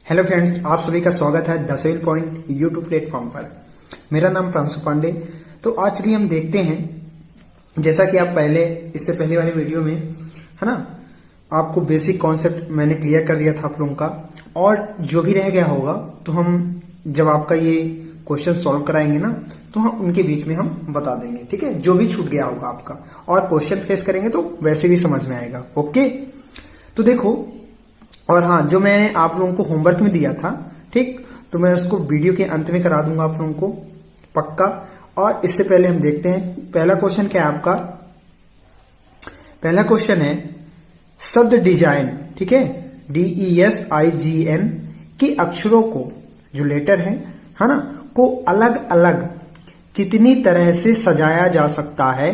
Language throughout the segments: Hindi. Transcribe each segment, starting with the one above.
हेलो फ्रेंड्स, आप सभी का स्वागत है the Civil Point YouTube platform पर। मेरा नाम प्रांशु पांडे। तो आज चलिए हम देखते हैं, जैसा कि आप इससे पहले वाले वीडियो में है ना, आपको बेसिक कॉन्सेप्ट मैंने क्लियर कर दिया था आप लोगों का, और जो भी रह गया होगा तो हम जब आपका ये क्वेश्चन सॉल्व कराएंगे ना, तो हम उनके बीच में हम बता देंगे, ठीक है। जो भी छूट गया होगा आपका, और क्वेश्चन फेस करेंगे तो वैसे भी समझ में आएगा। ओके, तो देखो, और हाँ, जो मैंने आप लोगों को होमवर्क में दिया था, ठीक, तो मैं उसको वीडियो के अंत में करा दूंगा आप लोगों को पक्का। और इससे पहले हम देखते हैं पहला क्वेश्चन क्या है आपका। पहला क्वेश्चन है शब्द डिजाइन, ठीक है, DESIGN के अक्षरों को, जो लेटर है ना, को अलग अलग कितनी तरह से सजाया जा सकता है।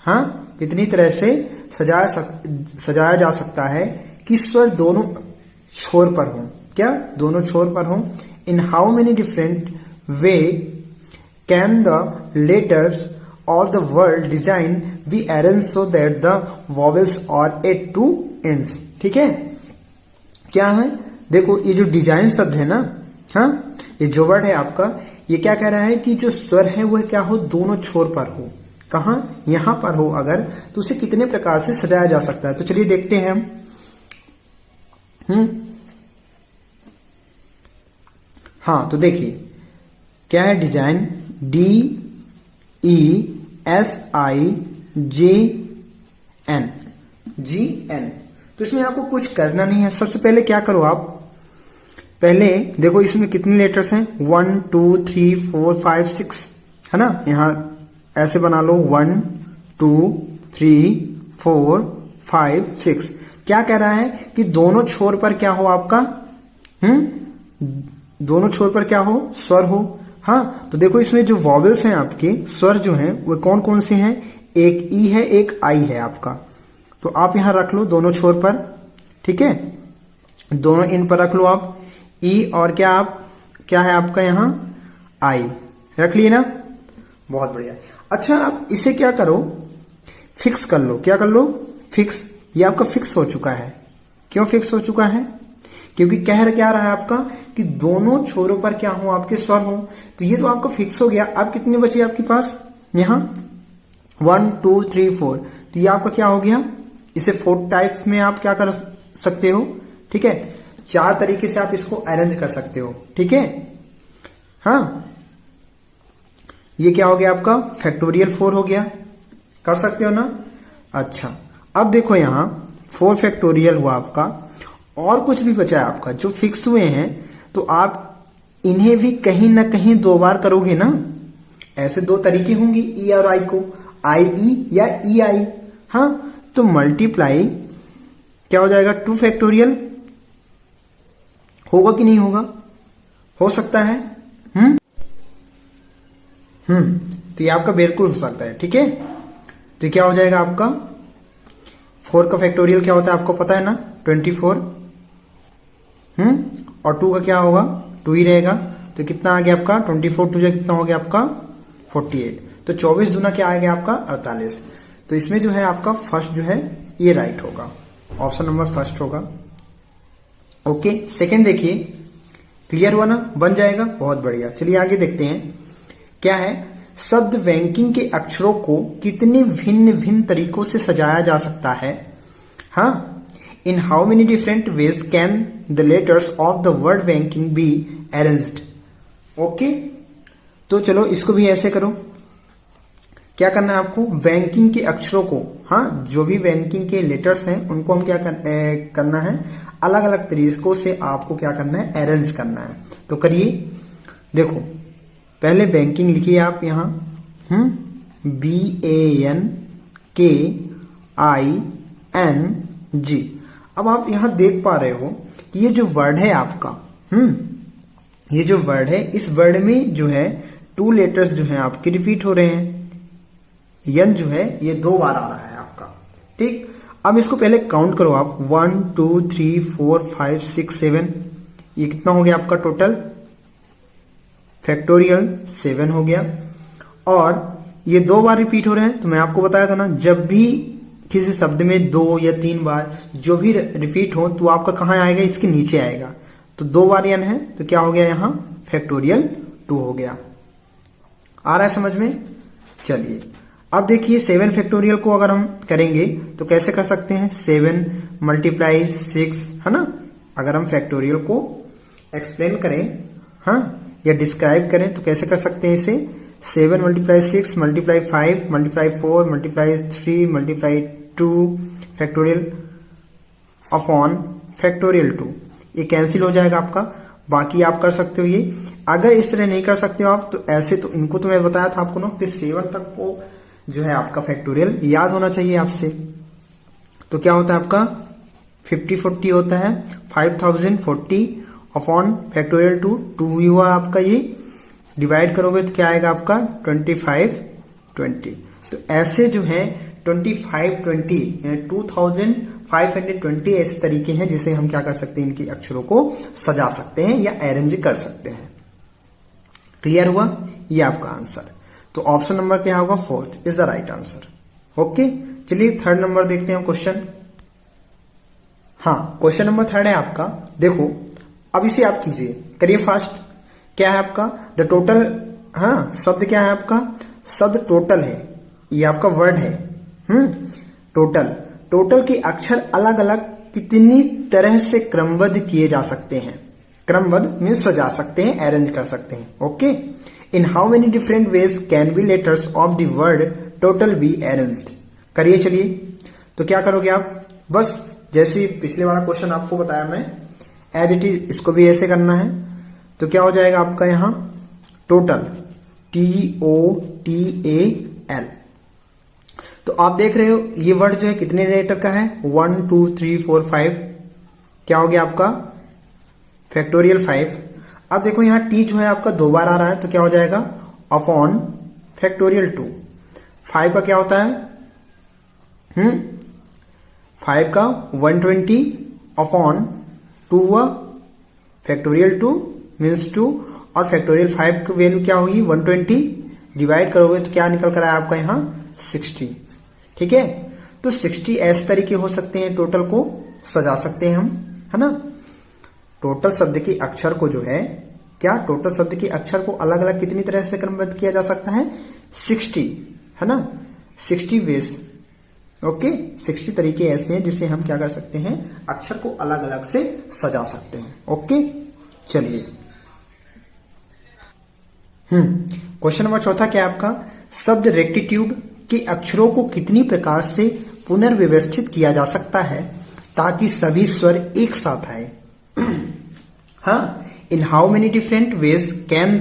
हाँ, कितनी तरह से सजाया जा सकता है कि स्वर दोनों छोर पर हो। क्या दोनों छोर पर हो? In how many different way can the letters और the word design be arrange so that the vowels are at two ends. ठीक है, क्या है? देखो, ये जो डिजाइन शब्द है ना, हाँ, ये जो वर्ड है आपका, ये क्या कह रहा है कि जो स्वर है वह क्या हो, दोनों छोर पर हो। कहां? यहां पर हो अगर, तो उसे कितने प्रकार से सजाया जा सकता है। तो चलिए देखते हैं हम। हाँ, तो देखिए क्या है डिजाइन, DESIGN। तो इसमें आपको कुछ करना नहीं है। सबसे पहले क्या करो आप, पहले देखो इसमें कितने लेटर्स हैं, 1 2 3 4 5 6, है ना। यहां ऐसे बना लो 1 2 3 4 5 6। क्या कह रहा है कि दोनों छोर पर क्या हो आपका, दोनों छोर पर क्या हो, स्वर हो। हाँ, तो देखो इसमें जो वॉवेल्स हैं आपके, स्वर जो हैं वो कौन कौन से हैं, एक ई है, एक आई है आपका। तो आप यहां रख लो दोनों छोर पर, ठीक है, दोनों इन पर रख लो आप ई, और क्या है आपका यहां आई, रख लिए ना, बहुत बढ़िया। अच्छा, आप इसे क्या करो, फिक्स कर लो। क्या कर लो? फिक्स। ये आपका फिक्स हो चुका है। क्यों फिक्स हो चुका है? क्योंकि कह क्या रहा है आपका कि दोनों छोरों पर क्या हो, आपके स्वर हो। तो ये तो आपका फिक्स हो गया। अब कितने बचे आपके पास यहां, 1 2 3 4। तो ये आपका क्या हो गया, इसे 4 टाइप में आप क्या कर सकते हो, ठीक है, 4 तरीके से आप इसको अरेंज कर सकते हो, ठीक है। हाँ, ये क्या हो गया आपका, फैक्टोरियल 4 हो गया, कर सकते हो ना। अच्छा, अब देखो यहां 4 फैक्टोरियल हुआ आपका, और कुछ भी बचा है आपका जो फिक्स हुए हैं, तो आप इन्हें भी कहीं ना कहीं 2 बार करोगे ना। ऐसे 2 तरीके होंगे ई और आई को, IE या EI। हाँ, तो मल्टीप्लाई क्या हो जाएगा, 2 फैक्टोरियल होगा कि नहीं होगा, हो सकता है। तो ये आपका बिल्कुल हो सकता है, ठीक है। तो क्या हो जाएगा आपका, 4 का फैक्टोरियल क्या होता है आपको पता है ना, 24। और 2 का क्या होगा, 2 ही रहेगा। तो कितना आ गया आपका, 24 2 कितना हो गया आपका, 48। तो 24 दूना क्या आ गया आपका, 48। तो इसमें जो है आपका फर्स्ट जो है ये राइट होगा, ऑप्शन नंबर फर्स्ट होगा। ओके, सेकंड देखिए, क्लियर हुआ ना, बन जाएगा, बहुत बढ़िया। चलिए आगे देखते हैं क्या है। शब्द बैंकिंग के अक्षरों को कितने भिन्न भिन्न तरीकों से सजाया जा सकता है। हाँ, इन how many different ways can the letters of the word banking be arranged. Okay, तो चलो इसको भी ऐसे करो। क्या करना है आपको, बैंकिंग के अक्षरों को, हाँ, जो भी बैंकिंग के लेटर्स हैं उनको हम क्या करना है, अलग अलग तरीकों से आपको क्या करना है, अरेंज करना है। तो करिए, देखो पहले बैंकिंग लिखिए आप यहां, BANKING। अब आप यहां देख पा रहे हो कि ये जो वर्ड है आपका, ये जो वर्ड है, इस वर्ड में जो है 2 लेटर्स जो हैं आपके रिपीट हो रहे हैं। यन जो है ये 2 बार आ रहा है आपका, ठीक। अब इसको पहले काउंट करो आप, 1 2 3 4 5 6 7। ये कितना हो गया आपका टोटल, फैक्टोरियल 7 हो गया। और ये 2 बार रिपीट हो रहे हैं। तो मैं आपको बताया था ना, जब भी किसी शब्द में 2 या 3 बार जो भी रिपीट हो, तो आपका कहां आएगा, इसके नीचे आएगा। तो 2 बार n है तो क्या हो गया यहाँ फैक्टोरियल 2 हो गया। आ रहा है समझ में? चलिए अब देखिए 7 फैक्टोरियल को अगर हम करेंगे तो कैसे कर सकते हैं, 7 मल्टीप्लाई 6 है ना। अगर हम फैक्टोरियल को एक्सप्लेन करें हाँ या डिस्क्राइब करें तो कैसे कर सकते हैं इसे, 7 multiply 6 multiply 5 multiply 4 multiply 3 multiply 2 factorial upon factorial 2, ये कैंसिल हो जाएगा आपका। बाकी आप कर सकते हो ये। अगर इस तरह नहीं कर सकते हो आप तो ऐसे, तो इनको तो मैं बताया था आपको ना कि 7 तक को जो है आपका फैक्टोरियल याद होना चाहिए आपसे। तो क्या होता है आपका 5040 होता है 5040 अपॉन फैक्टोरियल 2, 2 हुआ आपका, ये डिवाइड करोगे तो क्या आएगा आपका 2520। तो ऐसे जो है 2520 यानी 2520 ऐसे तरीके हैं जिसे हम क्या कर सकते हैं, इनके अक्षरों को सजा सकते हैं या अरेंज कर सकते हैं। क्लियर हुआ? ये आपका आंसर। तो ऑप्शन नंबर क्या होगा, 4th is the right answer. Okay चलिए 3rd नंबर देखते हैं क्वेश्चन। हाँ क्वेश्चन नंबर 3rd है आपका। देखो अब इसे आप कीजिए, करिए फास्ट। क्या है आपका द टोटल, हाँ शब्द क्या है आपका, शब्द टोटल है, ये आपका वर्ड है। टोटल के अक्षर अलग अलग कितनी तरह से क्रमबद्ध किए जा सकते हैं। क्रमबद्ध मीन्स सजा सकते हैं, अरेंज कर सकते हैं। Okay in how many different ways can be letters of the word total be arranged. करिए चलिए। तो क्या करोगे आप, बस जैसे पिछले वाला क्वेश्चन आपको बताया मैं, एज इट इज इसको भी ऐसे करना है। तो क्या हो जाएगा आपका यहां टोटल, TOTAL। तो आप देख रहे हो ये वर्ड जो है कितने लेटर का है, 1 2 3 4 5, क्या हो गया आपका फैक्टोरियल 5। अब देखो यहाँ टी जो है आपका 2 बार आ रहा है तो क्या हो जाएगा अपॉन फैक्टोरियल 2। 5 का क्या होता है 5 का 120 अपॉन 2 हुआ फैक्टोरियल 2 मीन्स 2, और फैक्टोरियल 5 की वैल्यू क्या होगी 120, डिवाइड करोगे तो क्या निकल कर आया आपका यहाँ 60। ठीक है, तो 60 ऐसे तरीके हो सकते हैं, टोटल को सजा सकते हैं हम, है ना। टोटल शब्द के अक्षर को जो है क्या, टोटल शब्द के अक्षर को अलग अलग कितनी तरह से क्रमबद्ध किया जा सकता है 60, है ना, 60 वेज। ओके 60 तरीके ऐसे हैं जिसे हम क्या कर सकते हैं, अक्षर को अलग अलग से सजा सकते हैं। ओके चलिए क्वेश्चन नंबर 4 क्या है आपका, शब्द रेक्टिट्यूड के अक्षरों को कितनी प्रकार से पुनर्व्यवस्थित किया जा सकता है ताकि सभी स्वर एक साथ आए। हाँ, इन how many different ways can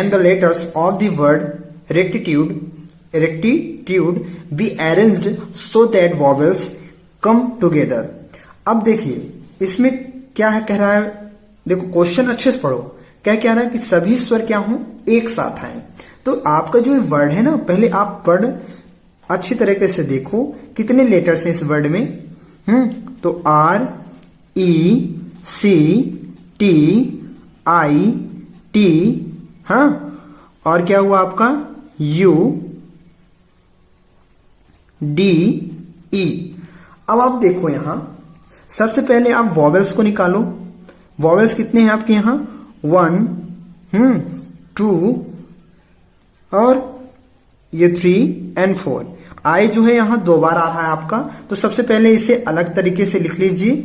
the letters of the word rectitude be arranged so that vowels come together. अब देखिए इसमें क्या है, कह रहा है, देखो क्वेश्चन अच्छे से पढ़ो, क्या कह रहा है कि सभी स्वर क्या हों एक साथ आए। तो आपका जो वर्ड है ना, पहले आप वर्ड अच्छी तरीके से देखो कितने लेटर्स हैं इस वर्ड में। तो R E C T I T, हाँ, और क्या हुआ आपका U D E। अब आप देखो यहां सबसे पहले आप वॉवेल्स को निकालो। वॉवेल्स कितने हैं आपके यहां 1 2 और ये 3 और 4। आई जो है यहां 2 बार आ रहा है आपका, तो सबसे पहले इसे अलग तरीके से लिख लीजिए।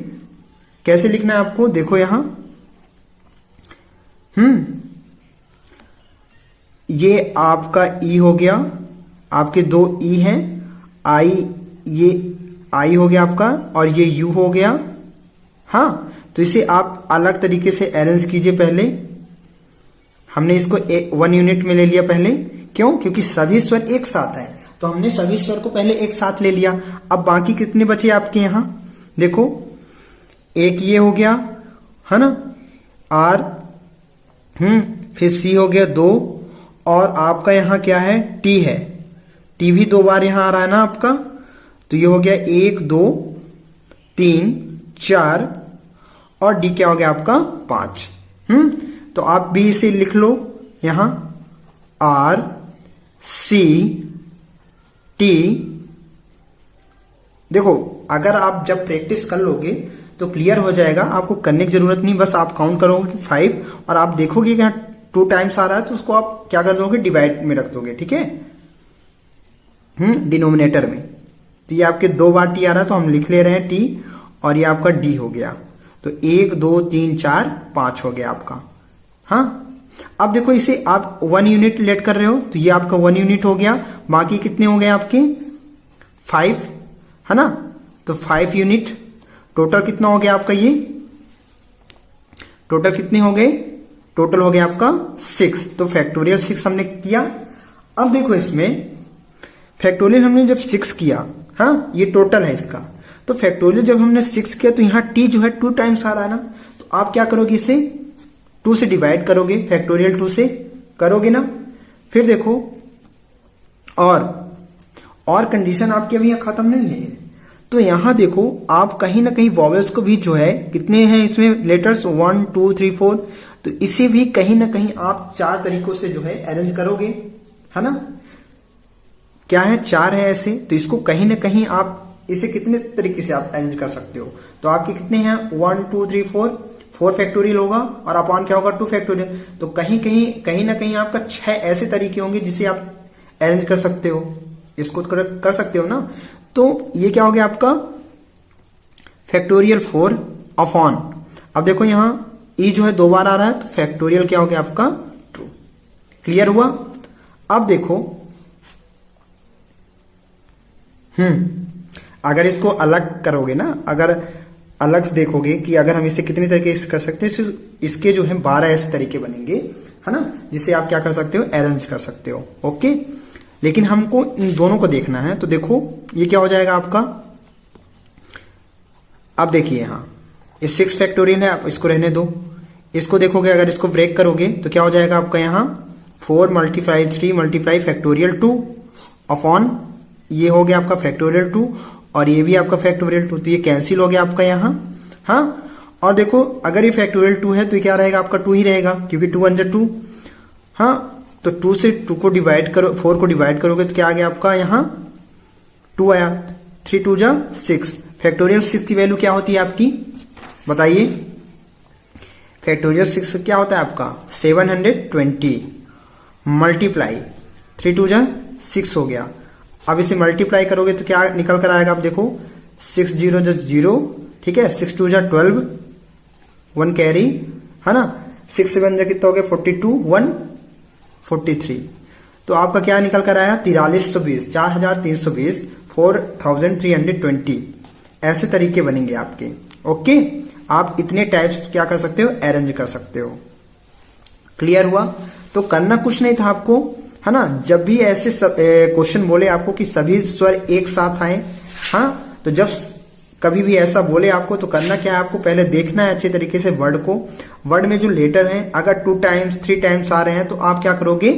कैसे लिखना है आपको, देखो यहां ये आपका ई हो गया, आपके 2 ई हैं, आई, ये आई हो गया आपका और ये यू हो गया। हाँ, तो इसे आप अलग तरीके से अरेंज कीजिए। पहले हमने इसको 1 यूनिट में ले लिया पहले, क्यों, क्योंकि सभी स्वर एक साथ हैं, तो हमने सभी स्वर को पहले एक साथ ले लिया। अब बाकी कितने बचे आपके यहां, देखो एक ये हो गया, है ना, आर, फिर सी हो गया 2, और आपका यहां क्या है टी है, टी भी 2 बार यहां आ रहा है ना आपका, तो ये हो गया 1 2 3 4, और डी क्या हो गया आपका 5। तो आप भी इसे लिख लो यहां आर सी टी। देखो अगर आप जब प्रैक्टिस कर लोगे तो क्लियर हो जाएगा, आपको करने की जरूरत नहीं, बस आप काउंट करोगे 5 और आप देखोगे कि 2 टाइम्स आ रहा है तो उसको आप क्या कर दोगे, डिवाइड में रख दोगे, ठीक है, डिनोमिनेटर में। तो ये आपके 2 बार टी आ रहा है तो हम लिख ले रहे हैं टी और ये आपका डी हो गया। तो 1 2 3 4 5 हो गया आपका। हाँ, अब देखो इसे आप 1 यूनिट लेट कर रहे हो तो ये आपका 1 यूनिट हो गया, बाकी कितने हो गए आपके 5, है ना। तो 5 यूनिट टोटल कितना हो गया आपका, ये टोटल कितने हो गए, टोटल हो गया आपका 6। तो फैक्टोरियल 6 हमने किया। अब देखो इसमें फैक्टोरियल हमने जब 6 किया, हाँ ये टोटल है इसका, तो फैक्टोरियल जब हमने 6 किया तो यहां टी जो है 2 टाइम्स आ रहा है ना, तो आप क्या करोगे, इसे 2 से डिवाइड करोगे, फैक्टोरियल 2 से करोगे ना। फिर देखो और कंडीशन आपकी अभी यहां खत्म नहीं है, तो यहां देखो आप कहीं ना कहीं वॉवेल्स को भी जो है, कितने हैं इसमें लेटर्स 1 2 3 4, तो इसे भी कहीं ना कहीं आप 4 तरीकों से जो है अरेंज करोगे, है ना। क्या है, 4 है ऐसे, तो इसको कहीं ना कहीं आप इसे कितने तरीके से आप अरेंज कर सकते हो। तो आपके कितने हैं 1 2 3 4 फैक्टोरियल होगा और अपॉन क्या होगा 2 फैक्टोरियल, तो कहीं ना कहीं आपका 6 ऐसे तरीके होंगे जिसे आप अरेंज कर सकते हो, इसको कर सकते हो ना। तो ये क्या हो गया आपका फैक्टोरियल 4 अपॉन, अब देखो यहां ई जो है 2 बार आ रहा है तो फैक्टोरियल क्या हो गया आपका 2। क्लियर हुआ। अब देखो अगर इसको अलग करोगे ना, अगर अलग से देखोगे कि अगर हम इसे कितने तरीके से कर सकते हैं, इसके जो है 12 ऐसे तरीके बनेंगे, है ना, जिसे आप क्या कर सकते हो, अरेंज कर सकते हो। ओके, लेकिन हमको इन दोनों को देखना है। तो देखो ये क्या हो जाएगा आपका, अब देखिए यहां ये 6 फैक्टोरियल है, आप इसको रहने दो। इसको देखोगे अगर इसको ब्रेक करोगे तो क्या हो जाएगा आपका यहां 4 मल्टीप्लाई 3 मल्टीप्लाई फैक्टोरियल 2 अपॉन ये हो गया आपका फैक्टोरियल 2 और ये भी आपका फैक्टोरियल 2, तो ये कैंसिल हो गया आपका यहां। हाँ, और देखो अगर ये फैक्टोरियल 2 है तो ये क्या रहेगा आपका 2 ही रहेगा, क्योंकि 2 1 2। हाँ, तो 2 से 2 को डिवाइड करो, 4 को डिवाइड करोगे तो क्या आ गया आपका यहां 2 आया, 3 2 जा 6। फैक्टोरियल 6 की वैल्यू क्या होती है आपकी, बताइए। फैक्टोरियल 6 क्या होता है आपका 720 मल्टीप्लाई 3 2 जा 6 हो गया। अब इसे मल्टीप्लाई करोगे तो क्या निकल कर आएगा, आप देखो 6 0 0, ठीक है, 6 2 जा 12, 1 कैरी, है ना, 6 7 जा कितना हो गया 42, 1 43। तो आपका क्या निकल कर आया 4320, 4320, 4320। ऐसे तरीके बनेंगे आपके। ओके, आप इतने टाइप्स क्या कर सकते हो, अरेंज कर सकते हो। क्लियर हुआ। तो करना कुछ नहीं था आपको, है ना, जब भी ऐसे क्वेश्चन बोले आपको कि सभी स्वर एक साथ आए, हाँ, तो जब कभी भी ऐसा बोले आपको तो करना क्या है, आपको पहले देखना है अच्छे तरीके से वर्ड को। वर्ड में जो लेटर हैं अगर 2 टाइम्स 3 टाइम्स आ रहे हैं तो आप क्या करोगे,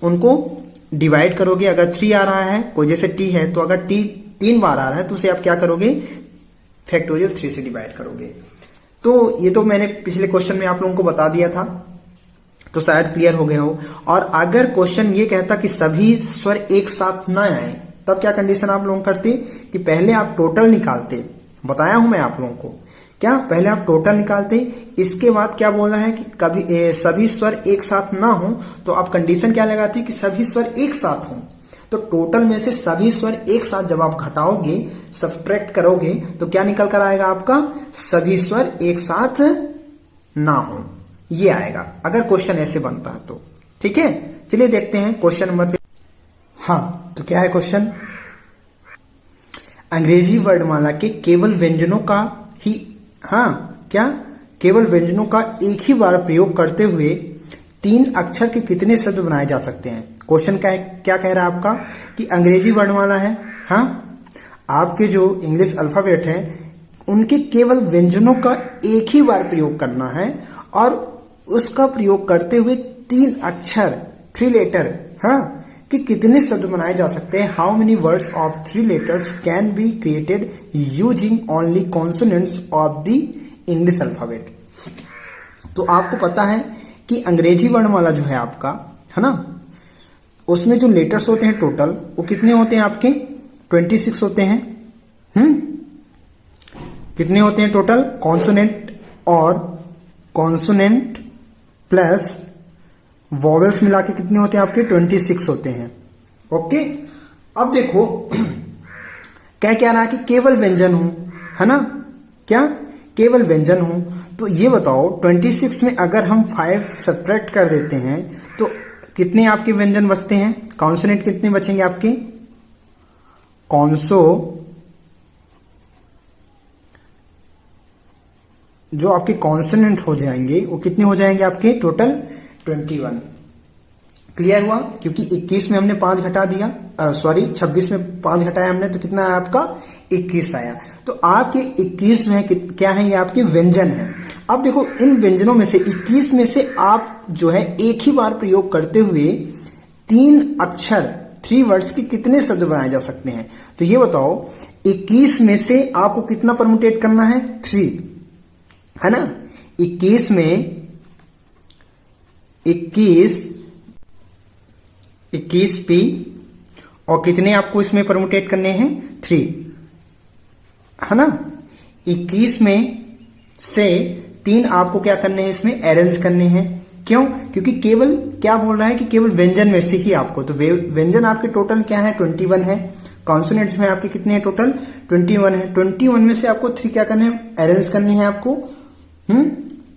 उनको डिवाइड करोगे। अगर 3 आ रहा है, कोई जैसे टी है, तो अगर टी 3 बार आ रहा है तो उसे आप क्या करोगे, फैक्टोरियल 3 से डिवाइड करोगे। तो ये तो मैंने पिछले क्वेश्चन में आप लोगों को बता दिया था, तो शायद क्लियर हो गया हो। और अगर क्वेश्चन ये कहता कि सभी स्वर एक साथ ना आए, तब क्या कंडीशन आप लोग करते कि पहले आप टोटल निकालते। बताया हूं मैं आप लोगों को, क्या पहले आप टोटल निकालते, इसके बाद क्या बोलना है कि कभी सभी स्वर एक साथ ना हो, तो आप कंडीशन क्या लगाते कि सभी स्वर एक साथ हो। तो टोटल में से सभी स्वर एक साथ जब आप घटाओगे, सब्ट्रैक्ट करोगे, तो क्या निकल कर आएगा आपका, सभी स्वर एक साथ ना हो, ये आएगा अगर क्वेश्चन ऐसे बनता है तो। ठीक है, चलिए देखते हैं क्वेश्चन नंबर पे। हाँ, तो क्या है क्वेश्चन, अंग्रेजी वर्णमाला के केवल व्यंजनों का ही, हाँ क्या, केवल व्यंजनों का एक ही बार प्रयोग करते हुए 3 अक्षर के कितने शब्द बनाए जा सकते हैं। क्वेश्चन क्या कह रहा है आपका कि अंग्रेजी वर्णमाला है, हाँ, आपके जो इंग्लिश अल्फाबेट है उनके केवल व्यंजनों का एक ही बार प्रयोग करना है और उसका प्रयोग करते हुए 3 अक्षर 3 लेटर, हाँ, कि कितने शब्द बनाए जा सकते हैं। How many words of 3 letters can be created using only consonants of the English alphabet. तो आपको पता है कि अंग्रेजी वर्णमाला जो है आपका, है ना, उसमें जो लेटर्स होते हैं टोटल वो कितने होते हैं आपके 26 होते हैं। कितने होते हैं टोटल? कॉन्सोनेंट और कॉन्सोनेंट प्लस वॉवेल्स मिला के कितने होते हैं आपके? 26 होते हैं। ओके, अब देखो क्या रहा है कि केवल व्यंजन हूं, है ना? क्या केवल व्यंजन हूं? तो ये बताओ 26 में अगर हम 5 सब्ट्रैक्ट कर देते हैं तो कितने आपके व्यंजन बचते हैं? कॉन्सोनेंट कितने बचेंगे आपके? कॉन्सो जो आपके कॉन्सोनेंट हो जाएंगे वो कितने हो जाएंगे आपके? टोटल 21। क्लियर हुआ? क्योंकि 21 में हमने 5 घटा दिया, 26 में 5 घटाया हमने, तो कितना आया आपका? 21 आया। तो आपके 21 में क्या है? ये आपके व्यंजन है। अब देखो इन व्यंजनों में से 21 में से आप जो है एक ही बार प्रयोग करते हुए 3 अक्षर 3 वर्ड्स के कितने शब्द बनाए जा सकते हैं? तो ये बताओ 21 में से आपको कितना परमुटेट करना है? 3, है ना? 21 में 21 पी और कितने आपको इसमें परमुटेट करने हैं? 3, है ना? 21 में से 3 आपको क्या करने हैं? इसमें अरेंज करने हैं। क्यों? क्योंकि केवल क्या बोल रहा है कि केवल व्यंजन में से ही आपको, तो व्यंजन आपके टोटल क्या है? 21 है। कॉन्सोनेंट्स में आपके कितने हैं टोटल? 21 है। 21 में से आपको 3 क्या करने हैं? अरेंज करने हैं आपको।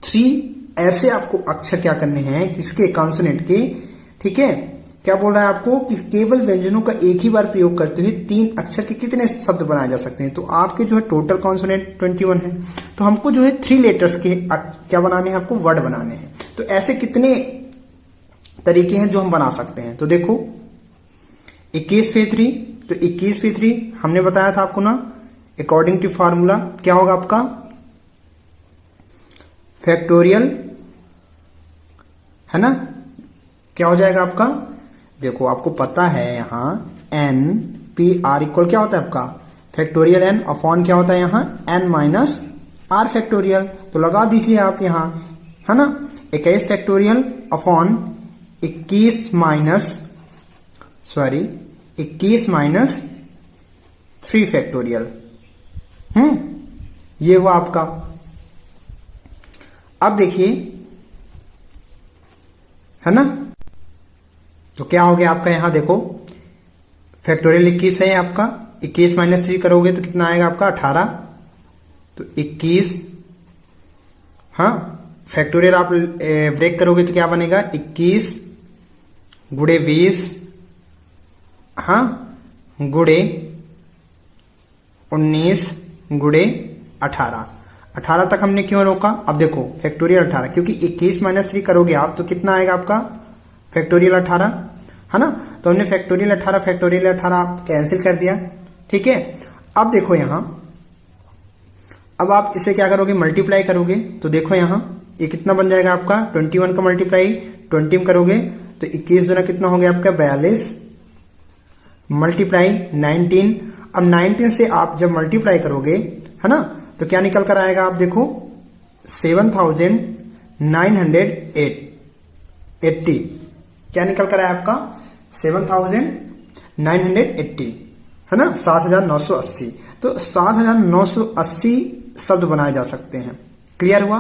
3 ऐसे आपको अक्षर क्या करने हैं? किसके? कॉन्सोनेंट के। ठीक है, क्या बोल रहा है आपको कि केवल व्यंजनों का एक ही बार प्रयोग करते हुए 3 अक्षर के कितने शब्द बनाए जा सकते हैं? तो आपके जो है टोटल कॉन्सोनेंट 21 है, तो हमको जो है 3 लेटर्स के क्या बनाने हैं? आपको वर्ड बनाने हैं। तो ऐसे कितने तरीके हैं जो हम बना सकते हैं? तो देखो 21 पे 3, तो 21 पे 3 हमने बताया था आपको ना, अकॉर्डिंग टू फॉर्मूला क्या होगा आपका? फैक्टोरियल, है ना? क्या हो जाएगा आपका? देखो आपको पता है यहां n p r इक्वल क्या होता है आपका? फैक्टोरियल n अपॉन क्या होता है यहां? n minus r factorial. तो लगा दीजिए आप यहां, है ना? 21 फैक्टोरियल अपॉन 21 माइनस 3 फैक्टोरियल। ये हुआ आपका। अब देखिए, है ना? तो क्या हो गया आपका? यहां देखो फैक्टोरियल 21 है आपका, 21 माइनस 3 करोगे तो कितना आएगा आपका? 18। तो 21, हाँ फैक्टोरियल आप ब्रेक करोगे तो क्या बनेगा? 21 गुड़े 20, हाँ गुड़े 19 गुड़े 18 तक हमने क्यों रोका? अब देखो फैक्टोरियल 18, क्योंकि 21 माइनस 3 करोगे आप तो कितना आएगा आपका? फैक्टोरियल 18, है ना? तो हमने फैक्टोरियल 18 कैंसिल कर दिया। ठीक है, अब देखो यहां, अब आप इसे क्या करोगे? मल्टीप्लाई करोगे। तो देखो यहां ये कितना बन जाएगा आपका? 21 का मल्टीप्लाई 20 में करोगे तो 21 दूना कितना हो गया आपका? 42 मल्टीप्लाई 19। अब 19 से आप जब मल्टीप्लाई करोगे, है ना, तो क्या निकल कर आएगा? आप देखो 7980 क्या निकल कर आया आपका? 7980, है ना? 7980। तो 7980 शब्द बनाए जा सकते हैं। क्लियर हुआ?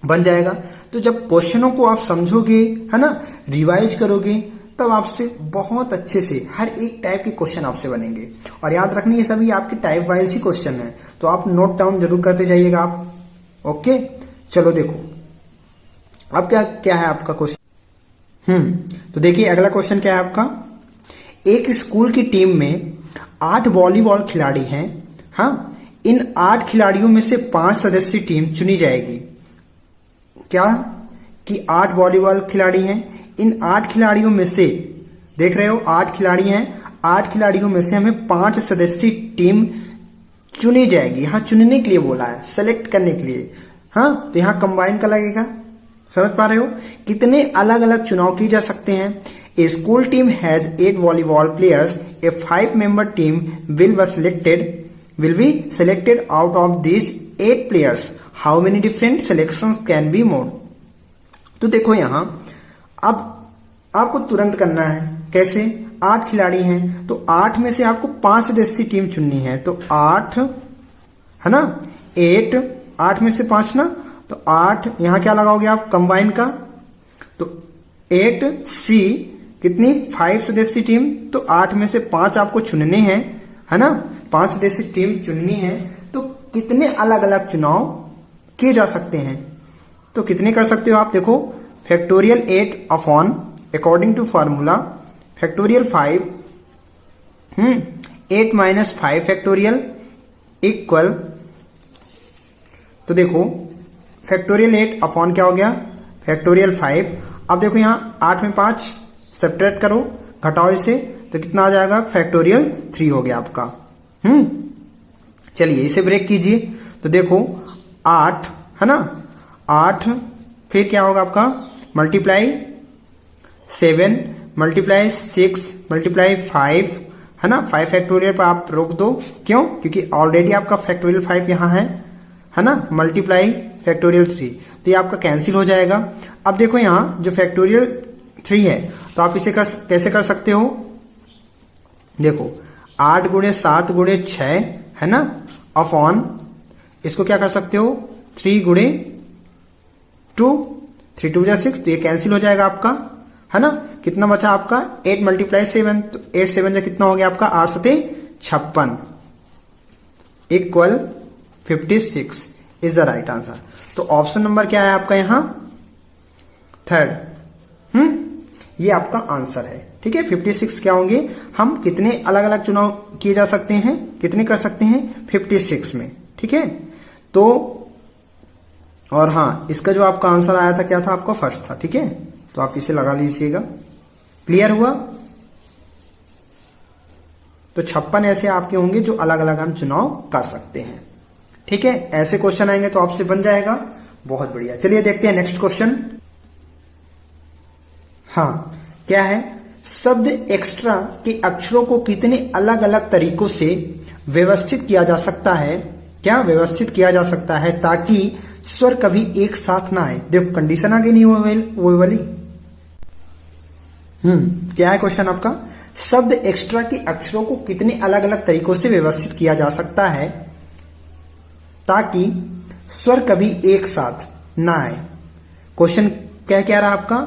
बन जाएगा। तो जब क्वेश्चनों को आप समझोगे, है ना, रिवाइज करोगे, तब आपसे बहुत अच्छे से हर एक टाइप के क्वेश्चन आपसे बनेंगे। और याद रखना ये सभी आपके टाइप वाइज ही क्वेश्चन है, तो आप नोट डाउन जरूर करते जाइएगा आप। ओके, चलो देखो अब क्या क्या है आपका क्वेश्चन। तो देखिए अगला क्वेश्चन क्या है आपका? एक स्कूल की टीम में 8 वॉलीबॉल खिलाड़ी हैं। हाँ, इन 8 खिलाड़ियों में से 5 सदस्यीय टीम चुनी जाएगी। क्या कि 8 वॉलीबॉल खिलाड़ी हैं, इन 8 खिलाड़ियों में से, देख रहे हो 8 खिलाड़ी हैं, 8 खिलाड़ियों में से हमें 5 सदस्यीय टीम चुनी जाएगी। यहां चुनने के लिए बोला है, सेलेक्ट करने के लिए। हाँ, तो यहां कंबाइन का लगेगा। समझ पा रहे हो? कितने अलग अलग चुनाव किए जा सकते हैं। A school team has 8 volleyball players, a 5 member team will be selected out of these 8 players. How many different selections can be made? तो देखो यहां अब आपको तुरंत करना है। कैसे? 8 खिलाड़ी हैं तो 8 में से आपको 5 सदस्यीय टीम चुननी है। तो 8 है ना। 8, 8 में से 5 ना, तो 8 यहां क्या लगाओगे आप कंबाइन का, तो 8C कितनी 5 सदस्यीय टीम, तो 8 में से 5 आपको चुनने हैं, है ना, 5 सदस्यीय टीम चुननी है। तो कितने अलग अलग चुनाव किए जा सकते हैं, तो कितने कर सकते हो आप, देखो factorial 8 upon according to formula factorial 5 8 minus 5 factorial equal, तो देखो फैक्टोरियल 8 अपॉन क्या हो गया फैक्टोरियल 5। अब देखो यहां 8 में 5 सब्ट्रैक्ट करो, घटाओ इसे, तो कितना आ जाएगा फैक्टोरियल 3 हो गया आपका। चलिए इसे ब्रेक कीजिए, तो देखो 8 है ना, 8 फिर क्या होगा आपका मल्टीप्लाई 7 मल्टीप्लाई 6 मल्टीप्लाई 5, है ना, 5 फैक्टोरियल पर आप रोक दो, क्यों, क्योंकि ऑलरेडी आपका फैक्टोरियल 5 यहां है ना, मल्टीप्लाई फैक्टोरियल 3, तो ये आपका कैंसिल हो जाएगा। अब देखो यहां जो फैक्टोरियल 3 है, तो आप इसे कैसे कर सकते हो, देखो 8 गुणे 7 गुणे 6 है ना, अपॉन इसको क्या कर सकते हो 3 गुणे 2, 3 2 6, तो ये कैंसिल हो जाएगा आपका, है ना। कितना बचा आपका 8 मल्टीप्लाई 7, तो 8 7 जा कितना हो गया आपका 8 7 56 equal 56 is the right answer. तो ऑप्शन नंबर क्या है आपका यहां 3rd, ये आपका आंसर है, ठीक है। 56 क्या होंगे, हम कितने अलग अलग चुनाव किए जा सकते हैं, कितने कर सकते हैं 56 में, ठीक है। तो और हाँ, इसका जो आपका आंसर आया था क्या था आपका फर्स्ट था, ठीक है, तो आप इसे लगा लीजिएगा। क्लियर हुआ, तो 56 ऐसे आपके होंगे जो अलग अलग हम चुनाव कर सकते हैं, ठीक है। ऐसे क्वेश्चन आएंगे तो आपसे बन जाएगा, बहुत बढ़िया। चलिए देखते हैं नेक्स्ट क्वेश्चन। हाँ, क्या है, शब्द एक्स्ट्रा के अक्षरों को कितने अलग अलग तरीकों से व्यवस्थित किया जा सकता है, क्या व्यवस्थित किया जा सकता है ताकि स्वर कभी एक साथ ना आए। देखो कंडीशन आ गई नहीं वो वाली। क्या है क्वेश्चन आपका, शब्द एक्स्ट्रा के अक्षरों को कितने अलग अलग तरीकों से व्यवस्थित किया जा सकता है ताकि स्वर कभी एक साथ ना आए। क्वेश्चन क्या कह रहा है आपका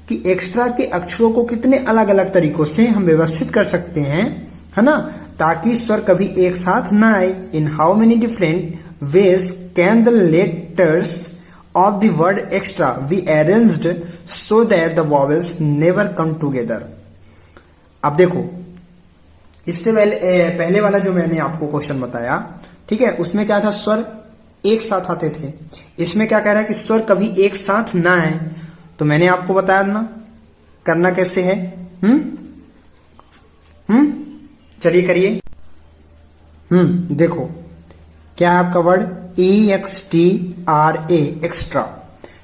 कि एक्स्ट्रा के अक्षरों को कितने अलग अलग तरीकों से हम व्यवस्थित कर सकते हैं, है ना, ताकि स्वर कभी एक साथ ना आए। इन how many different ways can the letters of the word extra we arranged so that the vowels never come together। अब देखो इससे पहले वाला जो मैंने आपको क्वेश्चन बताया, ठीक है, उसमें क्या था स्वर एक साथ आते थे। इसमें क्या कह रहा है कि स्वर कभी एक साथ ना आए, तो मैंने आपको बताया ना करना कैसे है। चलिए करिए। देखो क्या है आपका वर्ड EXTRA एक्स्ट्रा,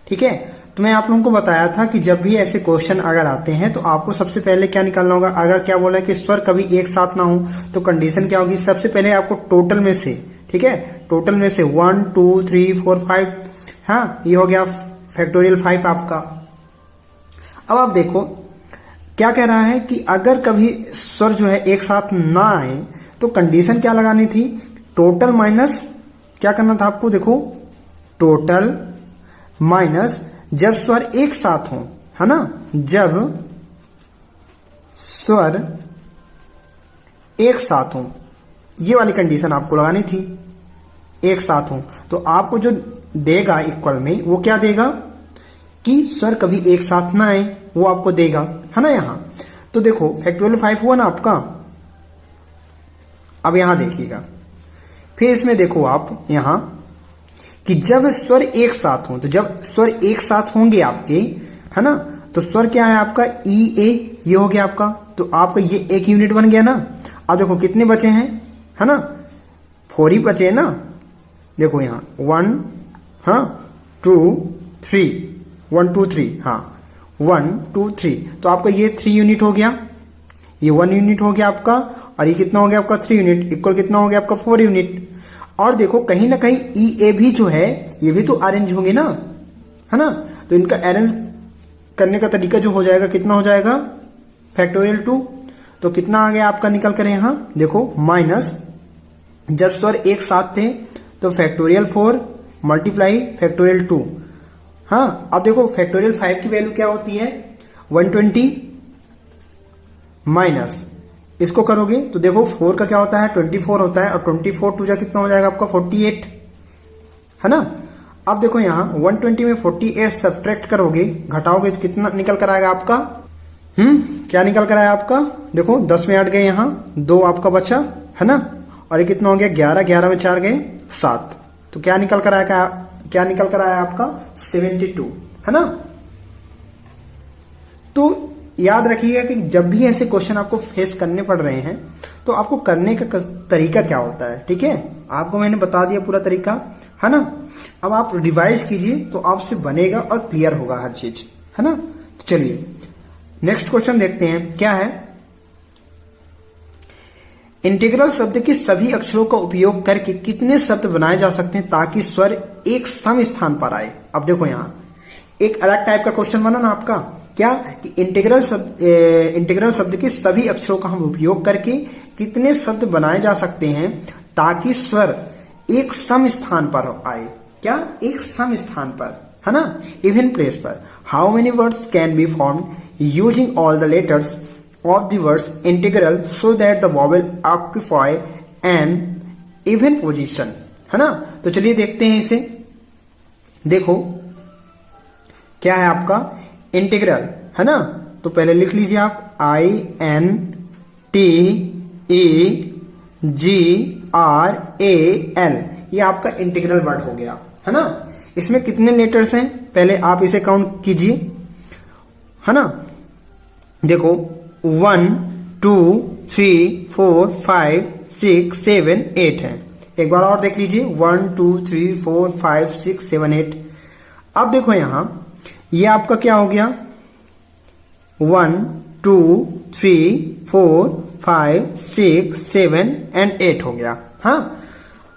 ठीक है। तो मैं आप लोगों को बताया था कि जब भी ऐसे क्वेश्चन अगर आते हैं तो आपको सबसे पहले क्या निकालना होगा। अगर क्या बोला है कि स्वर कभी एक साथ ना हो तो कंडीशन क्या होगी, सबसे पहले आपको टोटल में से, ठीक है, टोटल में से 1 2 3 4 5, हाँ ये हो गया फैक्टोरियल 5 आपका। अब आप देखो क्या कह रहा है कि अगर कभी स्वर जो है एक साथ ना आए तो कंडीशन क्या लगानी थी, टोटल माइनस क्या करना था आपको, देखो टोटल माइनस जब स्वर एक साथ हो, है ना, जब स्वर एक साथ हो, ये वाली कंडीशन आपको लगानी थी, एक साथ हो। तो आपको जो देगा इक्वल में वो क्या देगा कि स्वर कभी एक साथ ना आए, वो आपको देगा, है ना। यहां तो देखो फैक्टोरियल 5 हुआ ना आपका। अब यहां देखिएगा, फिर इसमें देखो आप यहां कि जब स्वर एक साथ हो, तो जब स्वर एक साथ होंगे आपके, है ना, तो स्वर क्या है आपका EA, ये हो गया आपका, तो आपका ये एक यूनिट बन गया ना। अब देखो कितने बचे हैं, है ना, 4 ही बचे ना। देखो यहां 1 हाँ 2 3 1 2 3, हाँ 1 2 3, तो आपका ये 3 यूनिट हो गया, ये 1 यूनिट हो गया आपका, और ये कितना हो गया आपका 3 यूनिट, इक्वल कितना हो गया आपका 4 यूनिट। और देखो कहीं ना कहीं EA भी जो है ये भी तो अरेंज होंगे ना, है ना, तो इनका अरेंज करने का तरीका जो हो जाएगा कितना हो जाएगा फैक्टोरियल 2। तो कितना आ गया आपका निकल कर यहां देखो माइनस, जब स्वर एक साथ थे तो फैक्टोरियल 4 मल्टीप्लाई फैक्टोरियल 2। हाँ, अब देखो फैक्टोरियल 5 की वैल्यू क्या होती है 120 माइनस इसको करोगे तो देखो 4 का क्या होता है 24 होता है, और 24 2 जा कितना हो जाएगा आपका 48, है ना। अब देखो यहाँ 120 में 48 सब्ट्रैक्ट करोगे, घटाओगे तो कितना निकल कर आएगा आपका, क्या निकल कर आया आपका, देखो 10 में 8 गए, यहाँ 2 आपका बचा, है ना, और ये कितना हो गया 11, 11 में 4 गए 7, तो क्या निकल कर आया, क्या निकल कर आया आपका 72, है ना। तो याद रखिएगा कि जब भी ऐसे क्वेश्चन आपको फेस करने पड़ रहे हैं तो आपको करने का तरीका क्या होता है, ठीक है, आपको मैंने बता दिया पूरा तरीका, है ना। अब आप रिवाइज कीजिए तो आपसे बनेगा और क्लियर होगा हर चीज, है ना। चलिए नेक्स्ट क्वेश्चन देखते हैं क्या है। इंटीग्रल शब्द के सभी अक्षरों का उपयोग करके कितने शब्द बनाए जा सकते हैं ताकि स्वर एक सम स्थान पर आए। अब देखो यहां एक अलग टाइप का क्वेश्चन बना ना आपका, क्या कि इंटीग्रल शब्द के सभी अक्षरों का हम उपयोग करके कितने शब्द बनाए जा सकते हैं ताकि स्वर एक सम स्थान पर आए, क्या एक सम स्थान पर, है ना, इवन प्लेस पर। How many words can be formed using all the letters of the words integral so that the vowel occupy an even position, है ना। तो चलिए देखते हैं इसे, देखो क्या है आपका इंटीग्रल, है ना, तो पहले लिख लीजिए आप INTEGRAL, ये आपका इंटीग्रल वर्ड हो गया, है ना। इसमें कितने लेटर्स हैं पहले आप इसे काउंट कीजिए, है ना। देखो 1 2 3 4 5 6 7 8 है। एक बार और देख लीजिए 1 2 3 4 5 6 7 8। अब देखो यहां ये आपका क्या हो गया 1 2 3 4 5 6 7 एंड 8 हो गया। हाँ,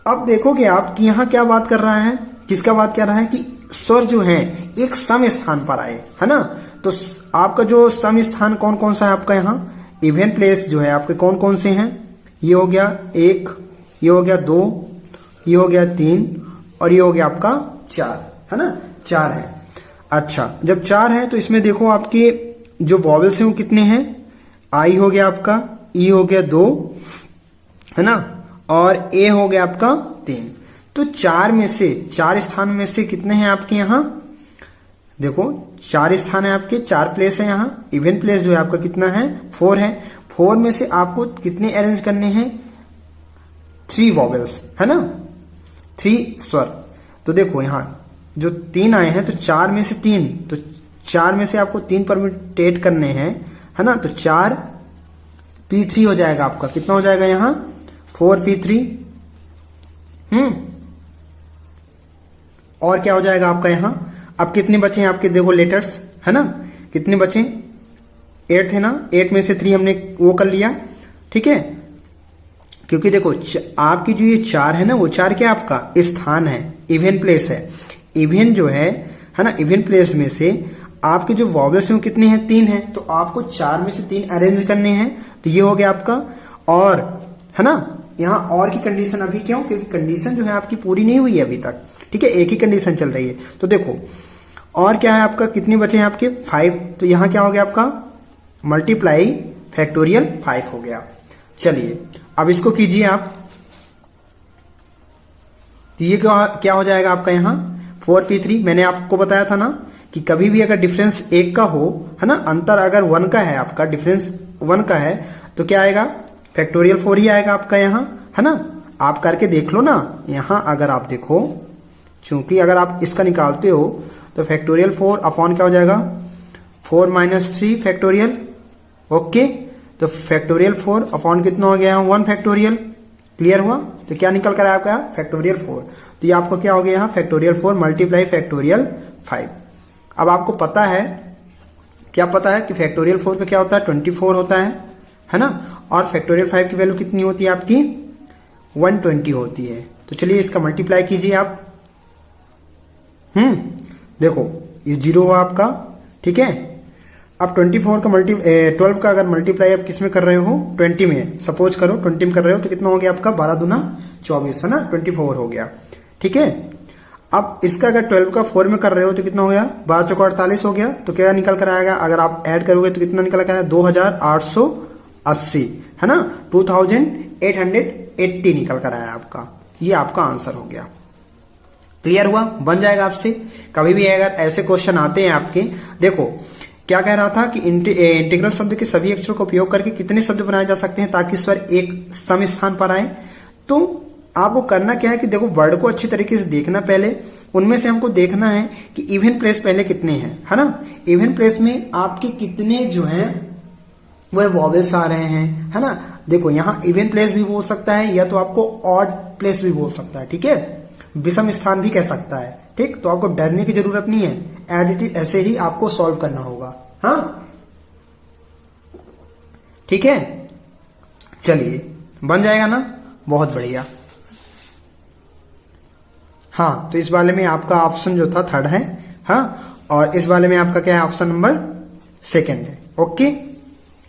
अब देखोगे आप कि यहां क्या बात कर रहा है, किसका बात कर रहा है कि स्वर जो है एक सम स्थान पर आए, है ना। तो आपका जो सम स्थान कौन कौन सा है आपका यहाँ, इवन प्लेस जो है आपके कौन कौन से हैं, ये हो गया 1, ये हो गया 2, ये हो गया 3 और ये हो गया आपका 4, है ना, 4 है। अच्छा, जब 4 है तो इसमें देखो आपके जो वॉवेल्स हैं वो कितने हैं, आई हो गया आपका, ई हो गया 2, है ना, और ए हो गया आपका 3। तो 4 में से 4 स्थान में से कितने हैं आपके यहाँ, देखो 4 स्थान है आपके, 4 प्लेस है यहाँ, इवन प्लेस जो है आपका कितना है 4 है। 4 में से आपको कितने अरेंज करने हैं 3 वॉवेल्स, है ना, 3 स्वर। तो देखो यहाँ जो 3 आए हैं तो 4 में से 3, तो 4 में से आपको 3 परम्यूटेट करने हैं, है ना। तो 4 P3 हो जाएगा आपका, कितना हो जाएगा यहाँ 4 P3। और क्या हो जाएगा आपका यहाँ, अब कितने बचे हैं आपके देखो लेटर्स, है ना, कितने बचे 8 है ना, 8 में से 3 हमने वो कर लिया, ठीक है। क्योंकि देखो आपकी जो ये 4 है ना, वो 4 क्या आपका स्थान है, इवन प्लेस है। इवन जो है ना, इवन प्लेस में से आपके जो वॉवेल्स हैं वो कितने हैं 3 हैं, तो आपको 4 में से 3 अरेंज करने हैं, तो ये हो गया आपका। और है ना, यहाँ और की कंडीशन अभी क्यों, क्योंकि कंडीशन जो है आपकी पूरी नहीं हुई है अभी तक, ठीक है, एक ही कंडीशन चल रही है। तो देखो और क्या है आपका, कितने बचे हैं आपके 5, तो यहां क्या हो गया आपका मल्टीप्लाई फैक्टोरियल 5 हो गया। चलिए अब इसको कीजिए आप, तो ये क्या हो जाएगा आपका यहाँ 4P3। मैंने आपको बताया था ना कि कभी भी अगर डिफरेंस 1 का हो, है ना, अंतर अगर 1 का है आपका, डिफरेंस 1 का है, तो क्या आएगा फैक्टोरियल 4 ही आएगा आपका यहाँ, है ना। आप करके देख लो ना, यहां अगर आप देखो, चूंकि अगर आप इसका निकालते हो तो फैक्टोरियल 4 अपॉन क्या हो जाएगा 4 - 3 फैक्टोरियल, ओके। तो फैक्टोरियल 4 अपॉन कितना हो गया 1 फैक्टोरियल, क्लियर हुआ। तो क्या निकल कर आया आपका फैक्टोरियल 4, तो ये आपको क्या हो गया यहाँ फैक्टोरियल 4 मल्टीप्लाई फैक्टोरियल 5। अब आपको पता है, क्या पता है कि फैक्टोरियल 4 का क्या होता है 24 होता है ना, और फैक्टोरियल 5 की वैल्यू कितनी होती है आपकी 120 होती है। तो चलिए इसका मल्टीप्लाई कीजिए आप, देखो ये 0 हुआ आपका, ठीक है। अब 24 का 12 का अगर मल्टीप्लाई आप किस में कर रहे हो 20 में, सपोज करो 20 में कर रहे हो, तो कितना हो गया आपका 12 दूना 24, है ना, 24 हो गया। ठीक है। अब इसका अगर 12 का 4 में कर रहे हो तो कितना हो गया, 12 चौका 48 हो गया। तो क्या निकल कर आएगा, अगर आप ऐड करोगे तो कितना निकल कर आएगा, 2880 है ना, 2880 निकल कर आया आपका। ये आपका आंसर हो गया। क्लियर हुआ, बन जाएगा आपसे। कभी भी अगर ऐसे क्वेश्चन आते हैं आपके, देखो क्या कह रहा था कि इंटीग्रल शब्द के सभी अक्षरों का उपयोग करके कितने शब्द बनाए जा सकते हैं ताकि स्वर एक सम स्थान पर आए। तो आपको करना क्या है कि देखो वर्ड को अच्छी तरीके से देखना, पहले उनमें से हमको देखना है कि इवन प्लेस पहले कितने हैं, है ना। इवन प्लेस में आपके कितने जो हैं वह वॉवेल्स आ रहे हैं, है ना। देखो यहाँ इवन प्लेस भी बोल सकता है या तो आपको ऑड प्लेस भी बोल सकता है, ठीक है, विषम स्थान भी कह सकता है, ठीक। तो आपको डरने की जरूरत नहीं है, एज इट इज ऐसे ही आपको सॉल्व करना होगा, हाँ ठीक है। चलिए बन जाएगा ना, बहुत बढ़िया। हाँ, तो इस वाले में आपका ऑप्शन जो था 3rd है, हाँ, और इस वाले में आपका क्या है, ऑप्शन नंबर 2nd है। ओके,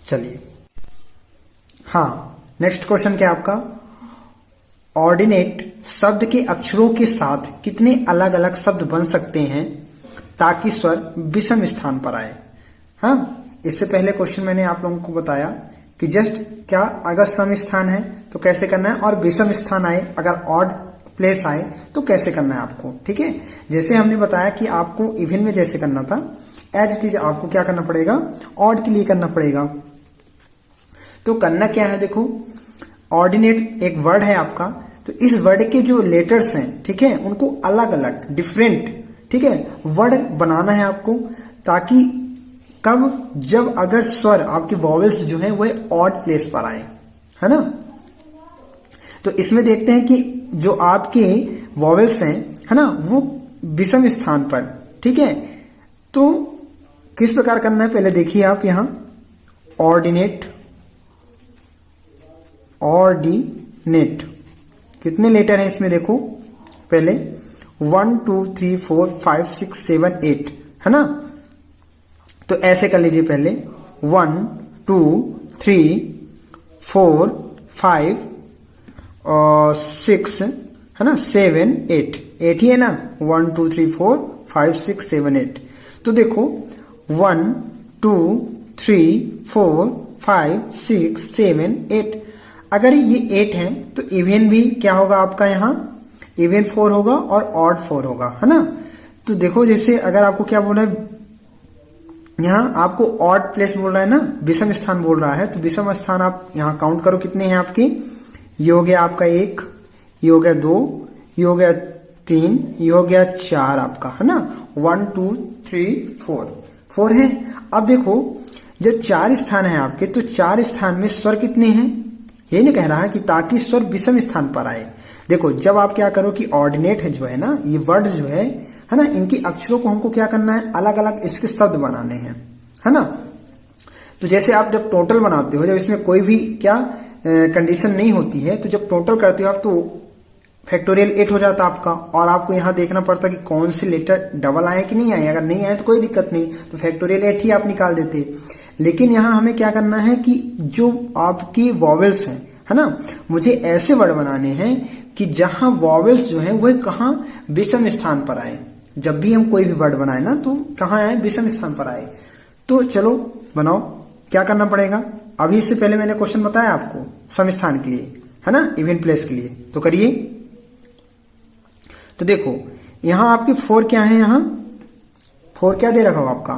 चलिए हाँ, नेक्स्ट क्वेश्चन क्या आपका, ऑर्डिनेट शब्द के अक्षरों के साथ कितने अलग अलग शब्द बन सकते हैं ताकि स्वर विषम स्थान पर आए। हाँ, इससे पहले क्वेश्चन मैंने आप लोगों को बताया कि जस्ट क्या अगर सम स्थान है तो कैसे करना है, और विषम स्थान आए, अगर ऑड प्लेस आए तो कैसे करना है आपको, ठीक है। जैसे हमने बताया कि आपको इवन में जैसे करना था, एज इट इज आपको क्या करना पड़ेगा, ऑड के लिए करना पड़ेगा। तो करना क्या है, देखो ऑर्डिनेट एक वर्ड है आपका, तो इस वर्ड के जो लेटर्स हैं, ठीक है, उनको अलग अलग डिफरेंट, ठीक है, वर्ड बनाना है आपको, ताकि कब जब अगर स्वर आपके वॉवेल्स जो है वह ऑड प्लेस पर आए, है ना। तो इसमें देखते हैं कि जो आपके वॉवेल्स हैं, है ना, वो विषम स्थान पर, ठीक है। तो किस प्रकार करना है, पहले देखिए आप यहां ऑर्डिनेट कितने लेटर हैं इसमें, देखो पहले 1 2 3 4 5 6 7 8 है ना। तो ऐसे कर लीजिए, पहले 1 2 3 4 5 और 6 है ना, 7 8 ही है ना, 1 2 3 4 5 6 7 8। तो देखो 1 2 3 4 5 6 7 8, अगर ये 8 है तो इवन भी क्या होगा आपका, यहाँ इवन 4 होगा और ऑड 4 होगा, है ना। तो देखो जैसे अगर आपको क्या बोल रहा है, यहाँ आपको ऑड प्लेस बोल रहा है ना, विषम स्थान बोल रहा है, तो विषम स्थान आप यहाँ काउंट करो कितने हैं आपके। ये हो गया आपका 1, ये हो गया 2, ये हो गया 3, ये हो गया 4 आपका, है ना। 1 2 3 4 है। अब देखो जब 4 स्थान है आपके, तो 4 स्थान में स्वर कितने हैं, ये नहीं कह रहा है कि ताकि स्वर विषम स्थान पर आए। देखो जब आप क्या करो कि ऑर्डिनेट है जो है ना, ये वर्ड जो है ना, इनकी अक्षरों को हमको क्या करना है, अलग अलग इसके शब्द बनाने हैं, है ना। तो जैसे आप जब टोटल बनाते हो, जब इसमें कोई भी क्या कंडीशन नहीं होती है, तो जब टोटल करते हो आप तो फैक्टोरियल 8 हो जाता आपका, और आपको यहाँ देखना पड़ता कि कौन से लेटर डबल आए कि नहीं आए। अगर नहीं आए तो कोई दिक्कत नहीं, तो फैक्टोरियल 8 ही आप निकाल देते। लेकिन यहाँ हमें क्या करना है कि जो आपकी वॉवेल्स हैं, है ना, मुझे ऐसे वर्ड बनाने हैं कि जहां वॉवेल्स जो है वह कहाँ विषम स्थान पर आए। जब भी हम कोई भी वर्ड बनाए ना, तो कहाँ आए, विषम स्थान पर आए। तो चलो बनाओ, क्या करना पड़ेगा। अभी इससे पहले मैंने क्वेश्चन बताया आपको सम स्थान के लिए, है ना, इवन प्लेस के लिए, तो करिए। तो देखो यहां आपकी 4 क्या है, यहां 4 क्या दे रखा हो आपका,